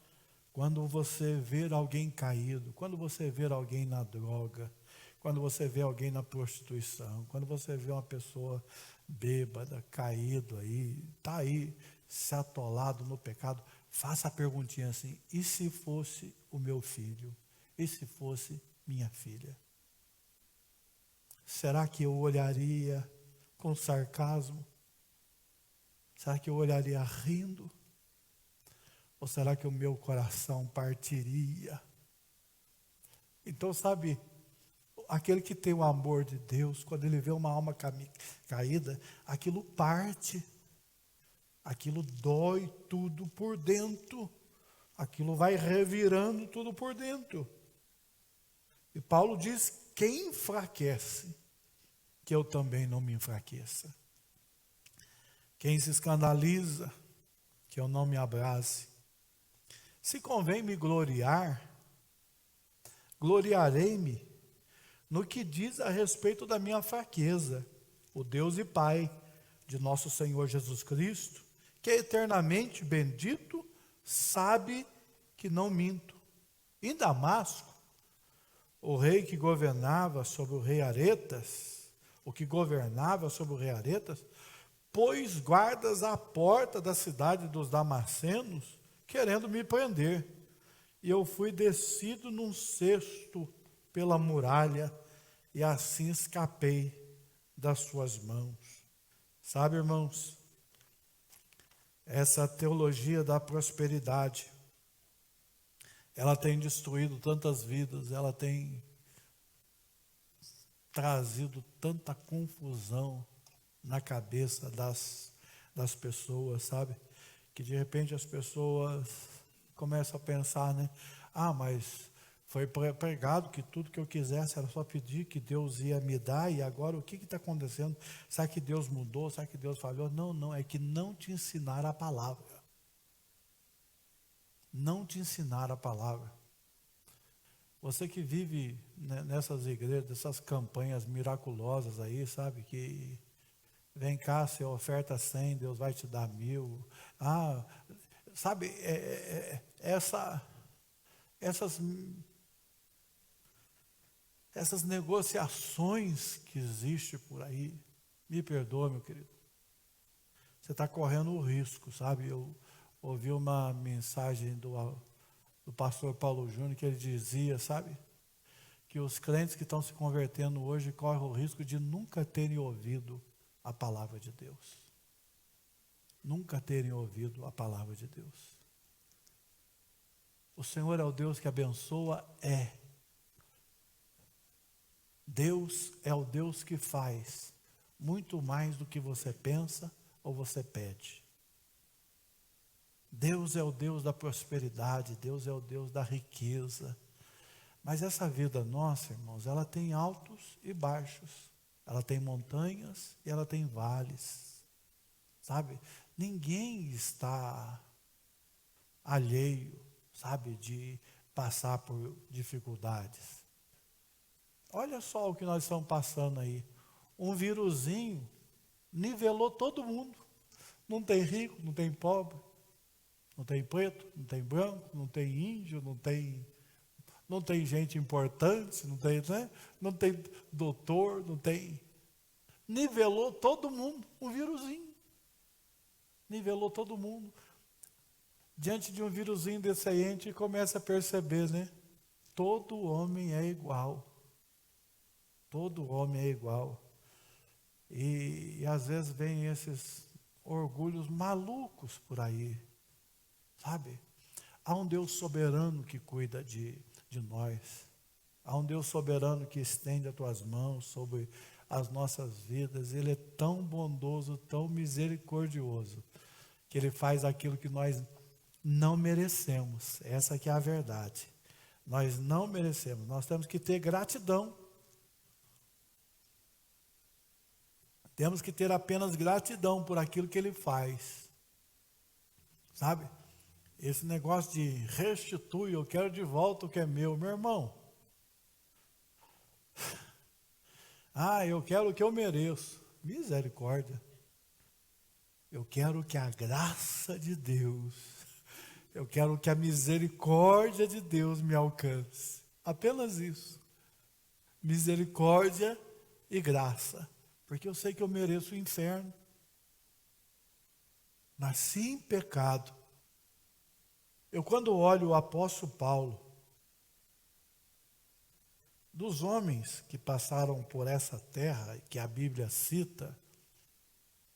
quando você ver alguém caído, quando você ver alguém na droga, quando você vê alguém na prostituição, quando você vê uma pessoa bêbada, caído aí, está aí, se atolado no pecado, faça a perguntinha assim: e se fosse o meu filho? E se fosse minha filha? Será que eu olharia com sarcasmo? Será que eu olharia rindo? Ou será que o meu coração partiria? Então, sabe, aquele que tem o amor de Deus, quando ele vê uma alma caída, aquilo parte, aquilo dói tudo por dentro, aquilo vai revirando tudo por dentro. E Paulo diz: quem enfraquece, que eu também não me enfraqueça. Quem se escandaliza, que eu não me abrase. Se convém me gloriar, gloriarei-me no que diz a respeito da minha fraqueza. O Deus e Pai de nosso Senhor Jesus Cristo, que é eternamente bendito, sabe que não minto. Em Damasco, o rei que governava sobre o rei Aretas, pôs guardas à porta da cidade dos Damascenos, querendo me prender. E eu fui descido num cesto pela muralha, e assim escapei das suas mãos. Sabe, irmãos, essa teologia da prosperidade, ela tem destruído tantas vidas, ela tem trazido tanta confusão na cabeça das pessoas, sabe? Que de repente as pessoas começam a pensar, né? Mas foi pregado que tudo que eu quisesse era só pedir, que Deus ia me dar, e agora o que está acontecendo? Será que Deus mudou? Será que Deus falhou? Não, é que não te ensinaram a palavra. Não te ensinaram a palavra. Você que vive nessas igrejas, dessas campanhas miraculosas aí, sabe, que vem cá, você oferta 100, Deus vai te dar 1000. Sabe, essas essas negociações que existem por aí, me perdoa, meu querido, você está correndo o risco, sabe? Eu ouvi uma mensagem do pastor Paulo Júnior que ele dizia, sabe? Que os crentes que estão se convertendo hoje correm o risco de nunca terem ouvido a palavra de Deus. Nunca terem ouvido a palavra de Deus. O Senhor é o Deus que abençoa? É. Deus é o Deus que faz muito mais do que você pensa ou você pede. Deus é o Deus da prosperidade, Deus é o Deus da riqueza. Mas essa vida nossa, irmãos, ela tem altos e baixos. Ela tem montanhas e ela tem vales. Sabe? Ninguém está alheio, sabe, de passar por dificuldades. Olha só o que nós estamos passando aí. Um vírusinho nivelou todo mundo. Não tem rico, não tem pobre, não tem preto, não tem branco, não tem índio, não tem gente importante, né? Não tem doutor, não tem. Nivelou todo mundo, um vírusinho. Nivelou todo mundo. Diante de um vírusinho desse aí, a gente começa a perceber, né? Todo homem é igual. Todo homem é igual. E às vezes vem esses orgulhos malucos por aí, sabe? Há um Deus soberano que cuida de nós. Há um Deus soberano que estende as tuas mãos sobre as nossas vidas. Ele é tão bondoso, tão misericordioso, que Ele faz aquilo que nós não merecemos. Essa que é a verdade. Nós não merecemos. Nós temos que ter gratidão. Temos que ter apenas gratidão por aquilo que Ele faz. Sabe? Esse negócio de restitui, eu quero de volta o que é meu. Meu irmão. Eu quero o que eu mereço. Misericórdia. Eu quero que a graça de Deus, eu quero que a misericórdia de Deus me alcance. Apenas isso. Misericórdia e graça. Porque eu sei que eu mereço o inferno. Nasci em pecado. Eu quando olho o apóstolo Paulo, dos homens que passaram por essa terra, que a Bíblia cita,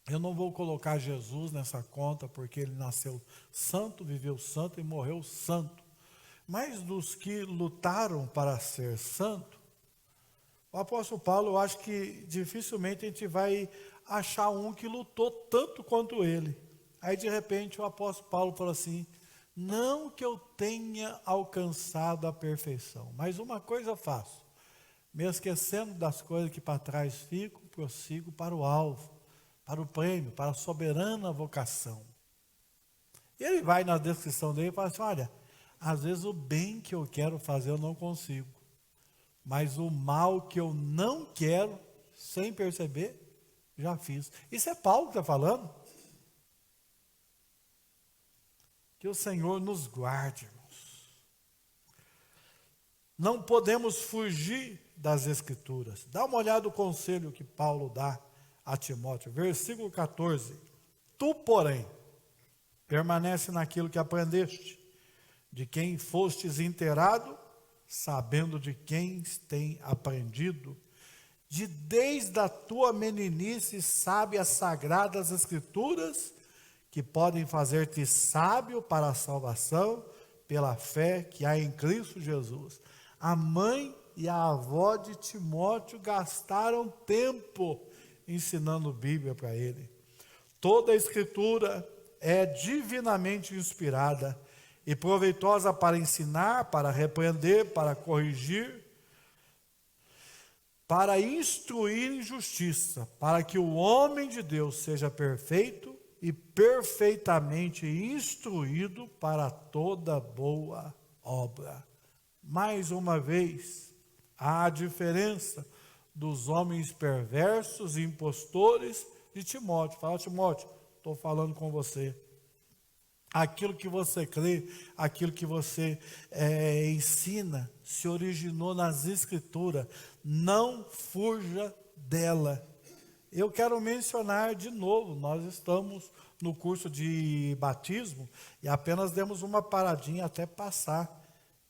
eu não vou colocar Jesus nessa conta, porque ele nasceu santo, viveu santo e morreu santo. Mas dos que lutaram para ser santo, o apóstolo Paulo, eu acho que dificilmente a gente vai achar um que lutou tanto quanto ele. Aí de repente o apóstolo Paulo falou assim, não que eu tenha alcançado a perfeição, mas uma coisa faço, me esquecendo das coisas que para trás ficam, prossigo para o alvo, para o prêmio, para a soberana vocação. E ele vai na descrição dele e fala assim, olha, às vezes o bem que eu quero fazer eu não consigo, mas o mal que eu não quero, sem perceber, já fiz. Isso é Paulo que está falando. Que o Senhor nos guarde, irmãos. Não podemos fugir das Escrituras. Dá uma olhada no conselho que Paulo dá a Timóteo. Versículo 14. Tu, porém, permanece naquilo que aprendeste, de quem fostes inteirado, sabendo de quem tem aprendido, desde a tua meninice sabe as sagradas Escrituras, que podem fazer-te sábio para a salvação, pela fé que há em Cristo Jesus. A mãe e a avó de Timóteo gastaram tempo ensinando Bíblia para ele. Toda a Escritura é divinamente inspirada e proveitosa para ensinar, para repreender, para corrigir, para instruir em justiça, para que o homem de Deus seja perfeito e perfeitamente instruído para toda boa obra. Mais uma vez, há a diferença dos homens perversos e impostores de Timóteo. Fala, Timóteo, estou falando com você. aquilo que você crê, aquilo que você ensina, se originou nas Escrituras. Não fuja dela. Eu quero mencionar de novo, nós estamos no curso de batismo e apenas demos uma paradinha até passar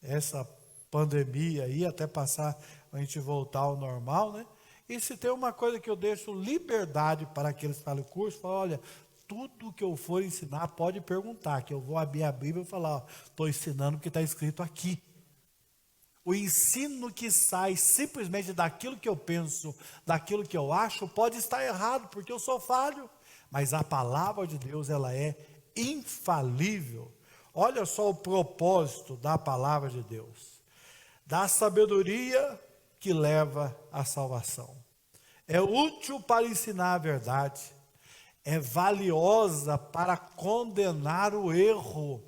essa pandemia aí, até passar a gente voltar ao normal, né? E se tem uma coisa que eu deixo liberdade para aqueles que fazem o curso, falo, olha, tudo que eu for ensinar, pode perguntar, que eu vou abrir a Bíblia e falar, estou ensinando o que está escrito aqui. O ensino que sai simplesmente daquilo que eu penso, daquilo que eu acho, pode estar errado, porque eu sou falho. Mas a palavra de Deus, ela é infalível. Olha só o propósito da palavra de Deus. Da sabedoria que leva à salvação. É útil para ensinar a verdade. É valiosa para condenar o erro.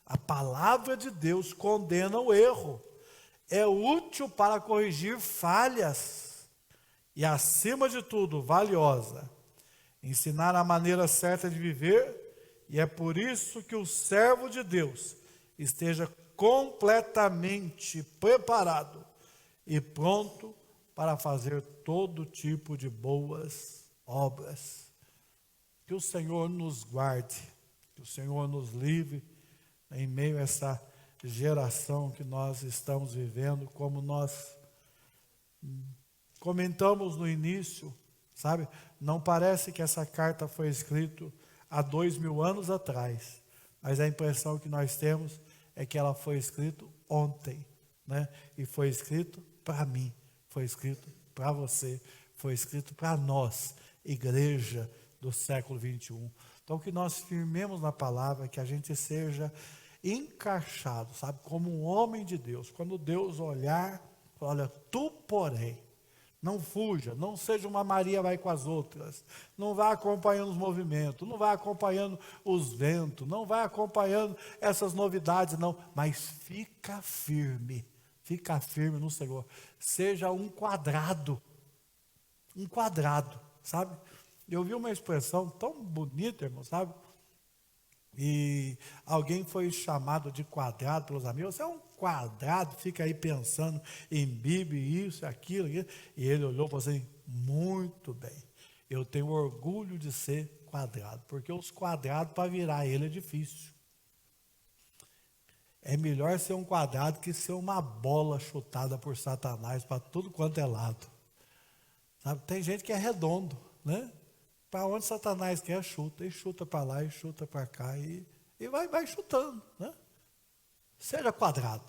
A palavra de Deus condena o erro. É útil para corrigir falhas. E, acima de tudo, valiosa. Ensinar a maneira certa de viver. E é por isso que o servo de Deus esteja completamente preparado e pronto para fazer todo tipo de boas obras. Que o Senhor nos guarde, que o Senhor nos livre em meio a essa geração que nós estamos vivendo, como nós comentamos no início, sabe? Não parece que essa carta foi escrita há 2000 anos atrás, mas a impressão que nós temos é que ela foi escrita ontem, né? E foi escrito para mim, foi escrito para você, foi escrito para nós, igreja do século 21. Então que nós firmemos na palavra, que a gente seja encaixado, sabe, como um homem de Deus. Quando Deus olhar, olha, tu porém, não fuja, não seja uma Maria vai com as outras, não vá acompanhando os movimentos, não vá acompanhando os ventos, não vá acompanhando essas novidades, não, mas fica firme no Senhor, seja um quadrado, sabe? Eu vi uma expressão tão bonita, irmão, sabe? E alguém foi chamado de quadrado pelos amigos. Você é um quadrado, fica aí pensando em Bíblia, isso, aquilo. E ele olhou e falou assim, muito bem, eu tenho orgulho de ser quadrado, porque os quadrados para virar ele é difícil. É melhor ser um quadrado que ser uma bola chutada por Satanás para tudo quanto é lado. Sabe? Tem gente que é redondo, né? Para onde Satanás quer, chuta. E chuta para lá, e chuta para cá. E vai chutando, né? Seja quadrado.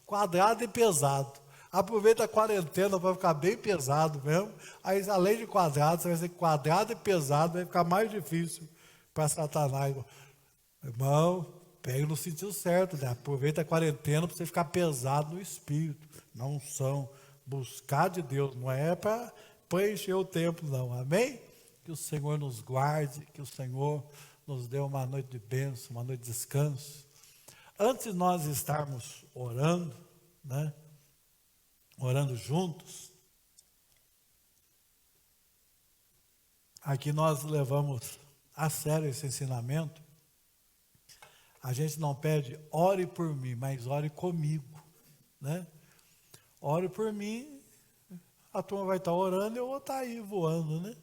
Quadrado e pesado. Aproveita a quarentena para ficar bem pesado mesmo. Aí, além de quadrado, você vai ser quadrado e pesado. Vai ficar mais difícil para Satanás. Irmão, pegue no sentido certo, né? Aproveita a quarentena para você ficar pesado no espírito. Não são buscar de Deus. Não é para preencher o tempo, não, amém? Que o Senhor nos guarde, que o Senhor nos dê uma noite de bênção, uma noite de descanso. Antes de nós estarmos orando, né? Orando juntos, aqui nós levamos a sério esse ensinamento. A gente não pede, ore por mim, mas ore comigo, né? Ore por mim, a turma vai estar orando e eu vou estar aí voando, né?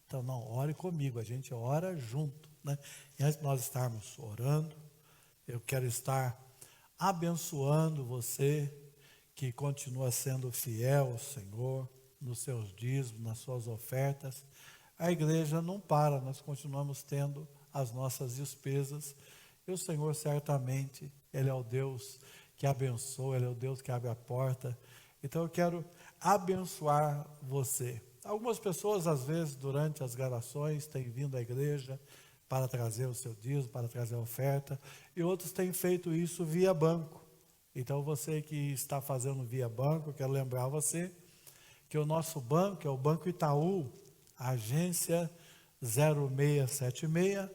Então, não, ore comigo, a gente ora junto, né? E antes de nós estarmos orando, eu quero estar abençoando você que continua sendo fiel ao Senhor, nos seus dízimos, nas suas ofertas. A igreja não para, nós continuamos tendo as nossas despesas, e o Senhor certamente, Ele é o Deus que abençoa, Ele é o Deus que abre a porta. Então eu quero abençoar você. Algumas pessoas, às vezes, durante as gravações, têm vindo à igreja para trazer o seu dízimo, para trazer a oferta, e outros têm feito isso via banco. Então, você que está fazendo via banco, eu quero lembrar você que o nosso banco é o Banco Itaú, agência 0676,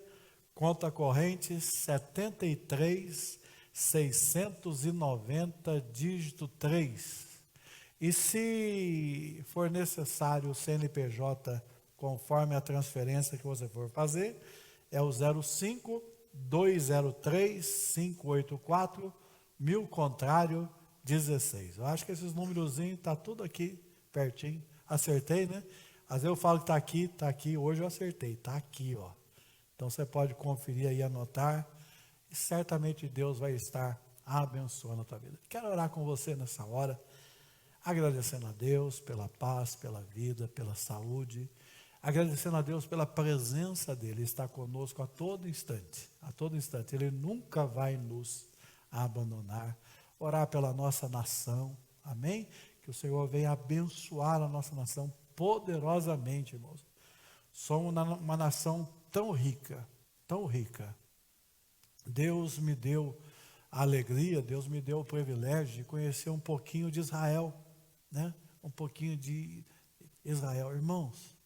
conta corrente 73690, dígito 3. E se for necessário o CNPJ, conforme a transferência que você for fazer, é o 05-203-584, 1000 contrário 16. Eu acho que esses númerozinhos tá tudo aqui pertinho. Acertei, né? Às vezes eu falo que está aqui, hoje eu acertei, está aqui, ó. Então você pode conferir aí, anotar, e certamente Deus vai estar abençoando a tua vida. Quero orar com você nessa hora, agradecendo a Deus pela paz, pela vida, pela saúde, agradecendo a Deus pela presença dEle, está conosco a todo instante, Ele nunca vai nos abandonar. Orar pela nossa nação, amém? Que o Senhor venha abençoar a nossa nação poderosamente, irmãos. Somos uma nação tão rica, tão rica. Deus me deu a alegria, Deus me deu o privilégio de conhecer um pouquinho de Israel, né? Um pouquinho de Israel. Irmãos,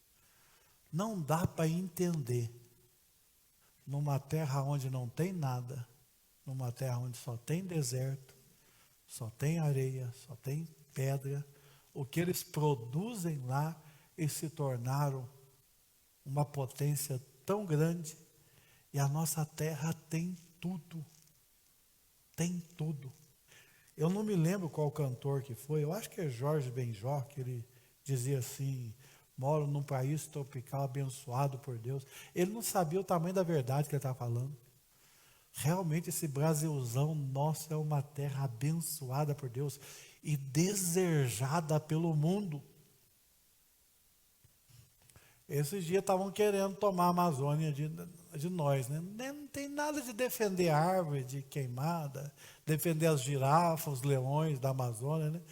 não dá para entender numa terra onde não tem nada, numa terra onde só tem deserto, só tem areia, só tem pedra, o que eles produzem lá e se tornaram uma potência tão grande, e a nossa terra tem tudo. Tem tudo. Eu não me lembro qual cantor que foi, eu acho que é Jorge Benjó, que ele dizia assim: moro num país tropical abençoado por Deus. Ele não sabia o tamanho da verdade que ele estava falando. Realmente esse Brasilzão nosso é uma terra abençoada por Deus e desejada pelo mundo. Esses dias estavam querendo tomar a Amazônia de nós, né? Não tem nada de defender árvore, de queimada, defender as girafas, os leões da Amazônia, né?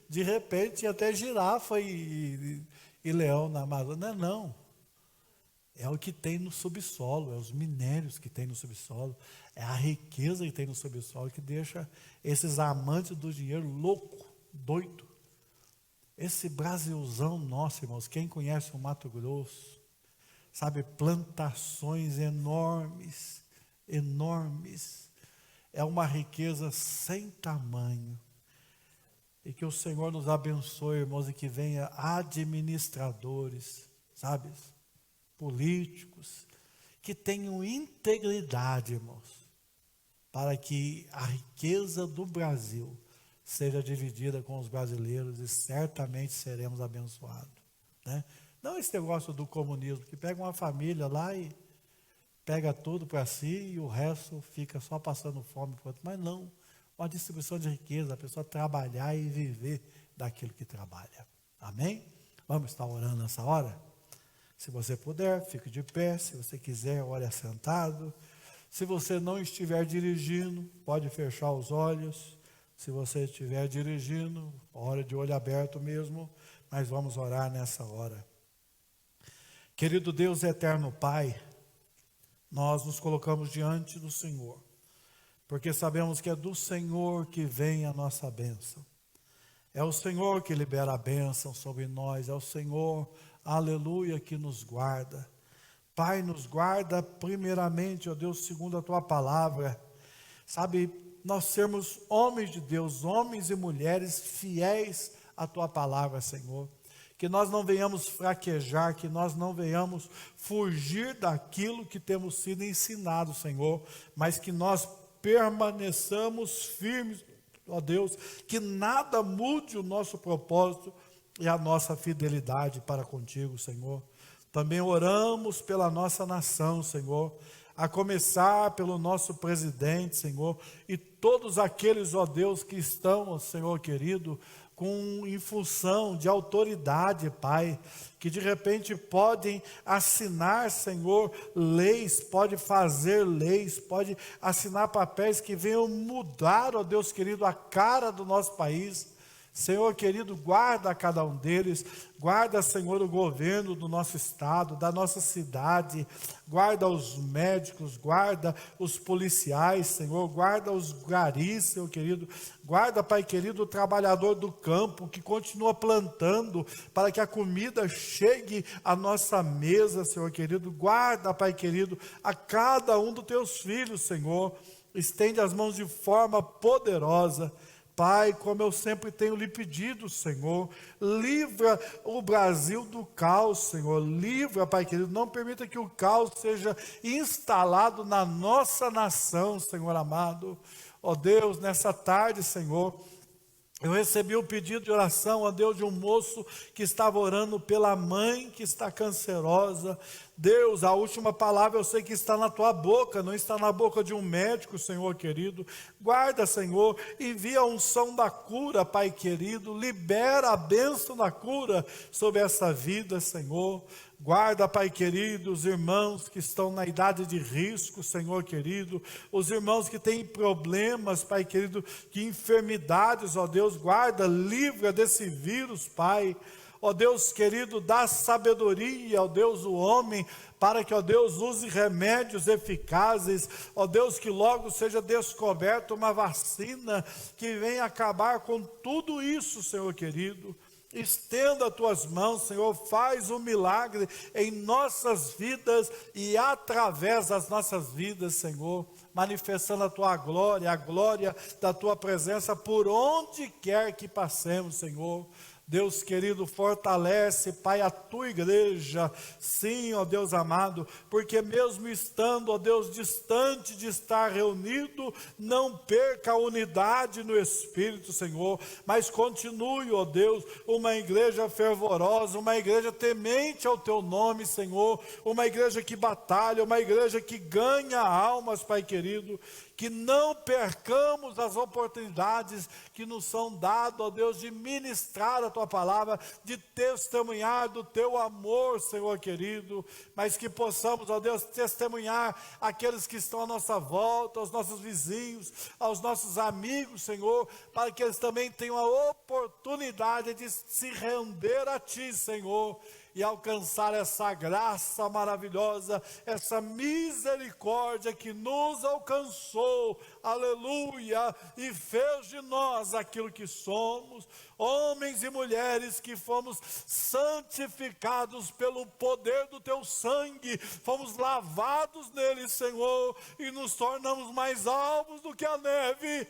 De repente tinha até girafa e leão na Amazônia. Não. É o que tem no subsolo, é os minérios que tem no subsolo, é a riqueza que tem no subsolo que deixa esses amantes do dinheiro louco, doido. Esse Brasilzão nosso, irmãos, quem conhece o Mato Grosso, sabe, plantações enormes, enormes, é uma riqueza sem tamanho. E que o Senhor nos abençoe, irmãos, e que venha administradores, sabe, políticos, que tenham integridade, irmãos, para que a riqueza do Brasil seja dividida com os brasileiros e certamente seremos abençoados, né? Não esse negócio do comunismo, que pega uma família lá e pega tudo para si e o resto fica só passando fome por outro. Mas não, uma distribuição de riqueza, a pessoa trabalhar e viver daquilo que trabalha. Amém? Vamos estar orando nessa hora? Se você puder, fique de pé. Se você quiser, ore assentado. Se você não estiver dirigindo, pode fechar os olhos. Se você estiver dirigindo, ore de olho aberto mesmo, mas vamos orar nessa hora. Querido Deus eterno Pai, nós nos colocamos diante do Senhor, porque sabemos que é do Senhor que vem a nossa bênção. É o Senhor que libera a bênção sobre nós, é o Senhor, aleluia, que nos guarda. Pai, nos guarda primeiramente, ó Deus, segundo a Tua palavra, sabe, nós sermos homens de Deus, homens e mulheres fiéis à Tua palavra, Senhor. Que nós não venhamos fraquejar, que nós não venhamos fugir daquilo que temos sido ensinados, Senhor, mas que nós permaneçamos firmes, ó Deus, que nada mude o nosso propósito e a nossa fidelidade para contigo, Senhor. Também oramos pela nossa nação, Senhor, a começar pelo nosso presidente, Senhor, e todos aqueles, ó Deus, que estão, ó Senhor querido, em função de autoridade, Pai, que de repente podem assinar, Senhor, leis, pode fazer leis, pode assinar papéis que venham mudar, ó Deus querido, a cara do nosso país. Senhor querido, guarda cada um deles, guarda, Senhor, o governo do nosso estado, da nossa cidade, guarda os médicos, guarda os policiais, Senhor, guarda os garis, Senhor querido, guarda, Pai querido, o trabalhador do campo que continua plantando para que a comida chegue à nossa mesa, Senhor querido, guarda, Pai querido, a cada um dos teus filhos, Senhor, estende as mãos de forma poderosa. Pai, como eu sempre tenho lhe pedido, Senhor, livra o Brasil do caos, Senhor, livra, Pai querido, não permita que o caos seja instalado na nossa nação, Senhor amado. Ó Deus, nessa tarde, Senhor, eu recebi o pedido de oração, ó Deus, de um moço que estava orando pela mãe que está cancerosa. Deus, a última palavra eu sei que está na tua boca, não está na boca de um médico, Senhor querido. Guarda, Senhor, envia a unção da cura, Pai querido. Libera a bênção da cura sobre essa vida, Senhor. Guarda, Pai querido, os irmãos que estão na idade de risco, Senhor querido, os irmãos que têm problemas, Pai querido, que enfermidades, ó Deus, guarda, livra desse vírus, Pai. Ó Deus querido, dá sabedoria, ó Deus, o homem, para que, ó Deus, use remédios eficazes, ó Deus, que logo seja descoberta uma vacina que venha acabar com tudo isso, Senhor querido. Estenda as tuas mãos, Senhor, faz um milagre em nossas vidas e através das nossas vidas, Senhor, manifestando a tua glória, a glória da tua presença por onde quer que passemos, Senhor. Deus querido, fortalece, Pai, a tua igreja, sim, ó Deus amado, porque mesmo estando, ó Deus, distante de estar reunido, não perca a unidade no Espírito, Senhor, mas continue, ó Deus, uma igreja fervorosa, uma igreja temente ao teu nome, Senhor, uma igreja que batalha, uma igreja que ganha almas, Pai querido, que não percamos as oportunidades que nos são dadas, ó Deus, de ministrar a tua palavra, de testemunhar do teu amor, Senhor querido, mas que possamos, ó Deus, testemunhar aqueles que estão à nossa volta, aos nossos vizinhos, aos nossos amigos, Senhor, para que eles também tenham a oportunidade de se render a ti, Senhor, e alcançar essa graça maravilhosa, essa misericórdia que nos alcançou, aleluia, e fez de nós aquilo que somos, homens e mulheres que fomos santificados pelo poder do teu sangue, fomos lavados nele, Senhor, e nos tornamos mais alvos do que a neve,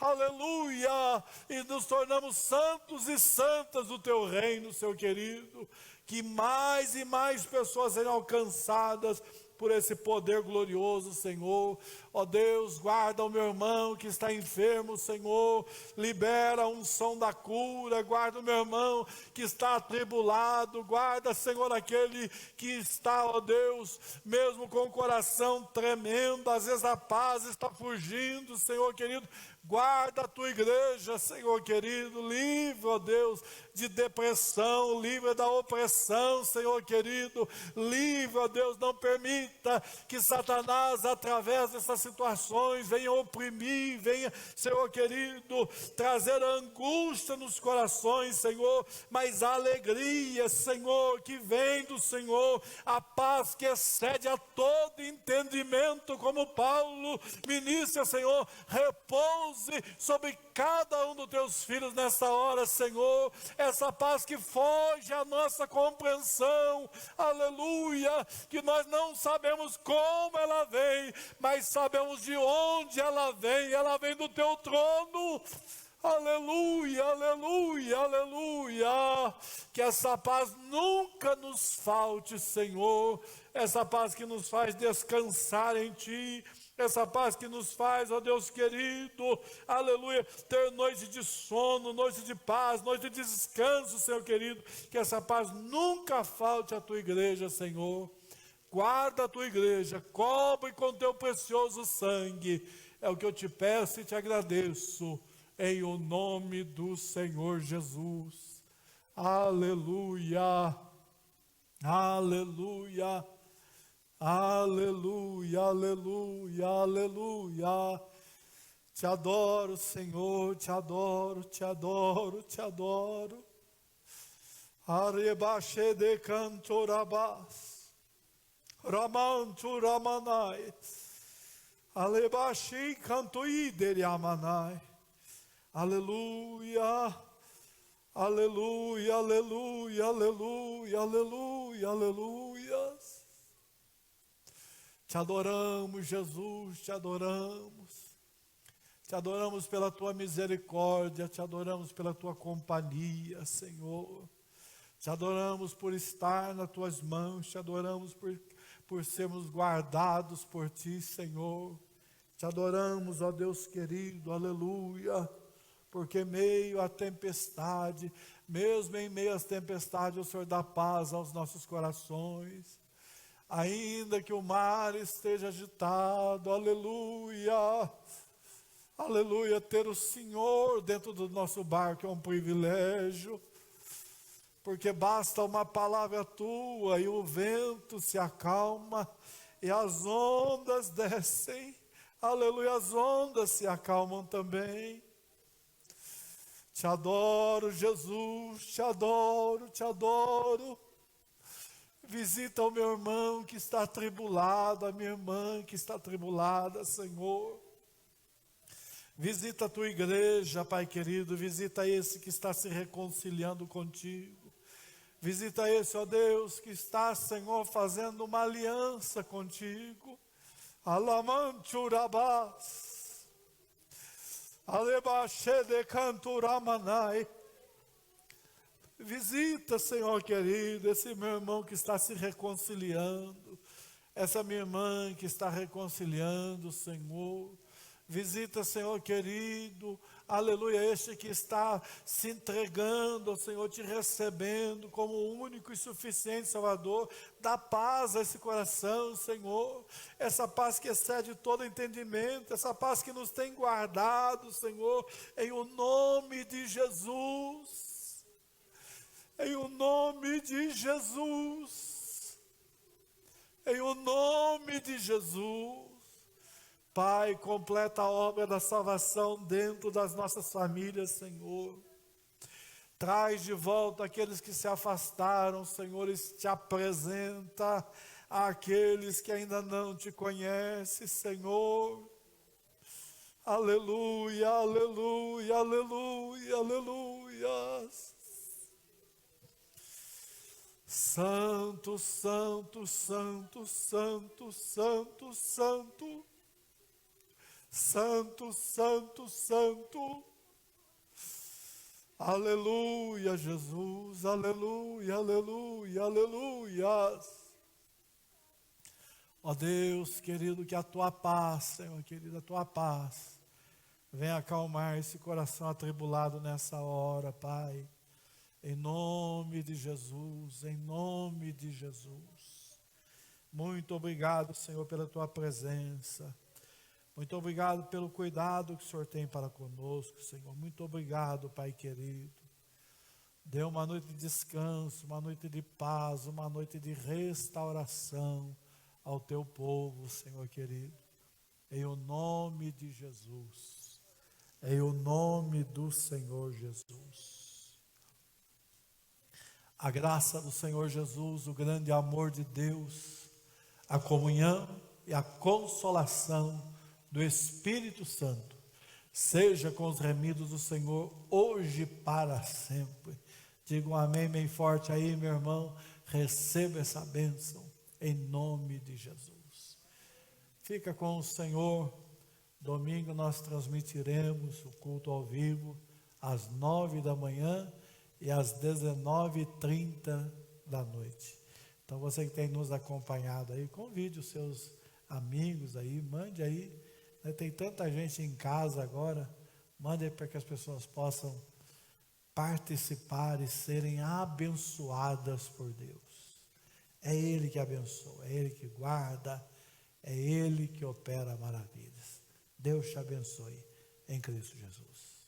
aleluia, e nos tornamos santos e santas do teu reino, Senhor querido, que mais e mais pessoas sejam alcançadas por esse poder glorioso, Senhor. Ó Deus, guarda o meu irmão que está enfermo, Senhor, libera a unção da cura, guarda o meu irmão que está atribulado, guarda, Senhor, aquele que está, ó Deus, mesmo com o coração tremendo, às vezes a paz está fugindo, Senhor querido, guarda a tua igreja, Senhor querido, livra, ó Deus, de depressão, livra da opressão, Senhor querido, livra, ó Deus, não permita que Satanás, através dessas situações, venha oprimir, venha, Senhor querido, trazer angústia nos corações, Senhor, mas a alegria, Senhor, que vem do Senhor, a paz que excede a todo entendimento, como Paulo ministra, Senhor, repouse sobre cada um dos teus filhos nessa hora, Senhor, essa paz que foge à nossa compreensão, aleluia, que nós não sabemos como ela vem, mas sabemos de onde ela vem do teu trono, aleluia, aleluia, aleluia, que essa paz nunca nos falte, Senhor, essa paz que nos faz descansar em ti, essa paz que nos faz, ó Deus querido, aleluia, ter noite de sono, noite de paz, noite de descanso, Senhor querido, que essa paz nunca falte à tua igreja, Senhor. Guarda a tua igreja, cobre com teu precioso sangue, é o que eu te peço e te agradeço, em o nome do Senhor Jesus. Aleluia, aleluia. Aleluia, aleluia, aleluia. Te adoro, Senhor, te adoro, te adoro, te adoro. Arebaxe de cantorabás, ramantu ramanai, alebaxi cantoideri amanai. Aleluia, aleluia, aleluia, aleluia, aleluia, aleluia. Te adoramos, Jesus, te adoramos. Te adoramos pela tua misericórdia, te adoramos pela tua companhia, Senhor. Te adoramos por estar nas tuas mãos, te adoramos por sermos guardados por ti, Senhor. Te adoramos, ó Deus querido, aleluia, porque meio à tempestade, mesmo em meio às tempestades, o Senhor dá paz aos nossos corações. Ainda que o mar esteja agitado, aleluia, aleluia, ter o Senhor dentro do nosso barco é um privilégio, porque basta uma palavra tua e o vento se acalma e as ondas descem. Aleluia, as ondas se acalmam também. Te adoro, Jesus, te adoro, te adoro. Visita o meu irmão que está atribulado, a minha irmã que está atribulada, Senhor. Visita a tua igreja, Pai querido, visita esse que está se reconciliando contigo. Visita esse, ó Deus, que está, Senhor, fazendo uma aliança contigo. Alamanchurabás, Alebaxe de Canturamanai. Visita, Senhor querido, esse meu irmão que está se reconciliando, essa minha irmã que está reconciliando, Senhor. Visita, Senhor querido, aleluia, este que está se entregando ao Senhor, te recebendo como o único e suficiente Salvador. Dá paz a esse coração, Senhor, essa paz que excede todo entendimento, essa paz que nos tem guardado, Senhor, em o nome de Jesus, em o nome de Jesus, em o nome de Jesus. Pai, completa a obra da salvação dentro das nossas famílias, Senhor. Traz de volta aqueles que se afastaram, Senhor, e te apresenta àqueles que ainda não te conhecem, Senhor. Aleluia, aleluia, aleluia, aleluia. Santo, santo, santo, santo, santo, santo. Santo, santo, santo, aleluia, Jesus, aleluia, aleluia, aleluia. Ó Deus querido, que a tua paz, Senhor querido, a tua paz, venha acalmar esse coração atribulado nessa hora, Pai, em nome de Jesus, em nome de Jesus. Muito obrigado, Senhor, pela tua presença. Muito obrigado pelo cuidado que o Senhor tem para conosco, Senhor. Muito obrigado, Pai querido. Dê uma noite de descanso, uma noite de paz, uma noite de restauração ao teu povo, Senhor querido. Em o nome de Jesus. Em o nome do Senhor Jesus. A graça do Senhor Jesus, o grande amor de Deus, a comunhão e a consolação do Espírito Santo, seja com os remidos do Senhor, hoje e para sempre. Diga um amém bem forte aí, meu irmão, receba essa bênção, em nome de Jesus. Fica com o Senhor. Domingo nós transmitiremos o culto ao vivo, às 9 da manhã e às 19h30 da noite. Então você que tem nos acompanhado aí, convide os seus amigos aí, mande aí. Tem tanta gente em casa agora, mande para que as pessoas possam participar e serem abençoadas por Deus. É Ele que abençoa, é Ele que guarda, é Ele que opera maravilhas. Deus te abençoe em Cristo Jesus.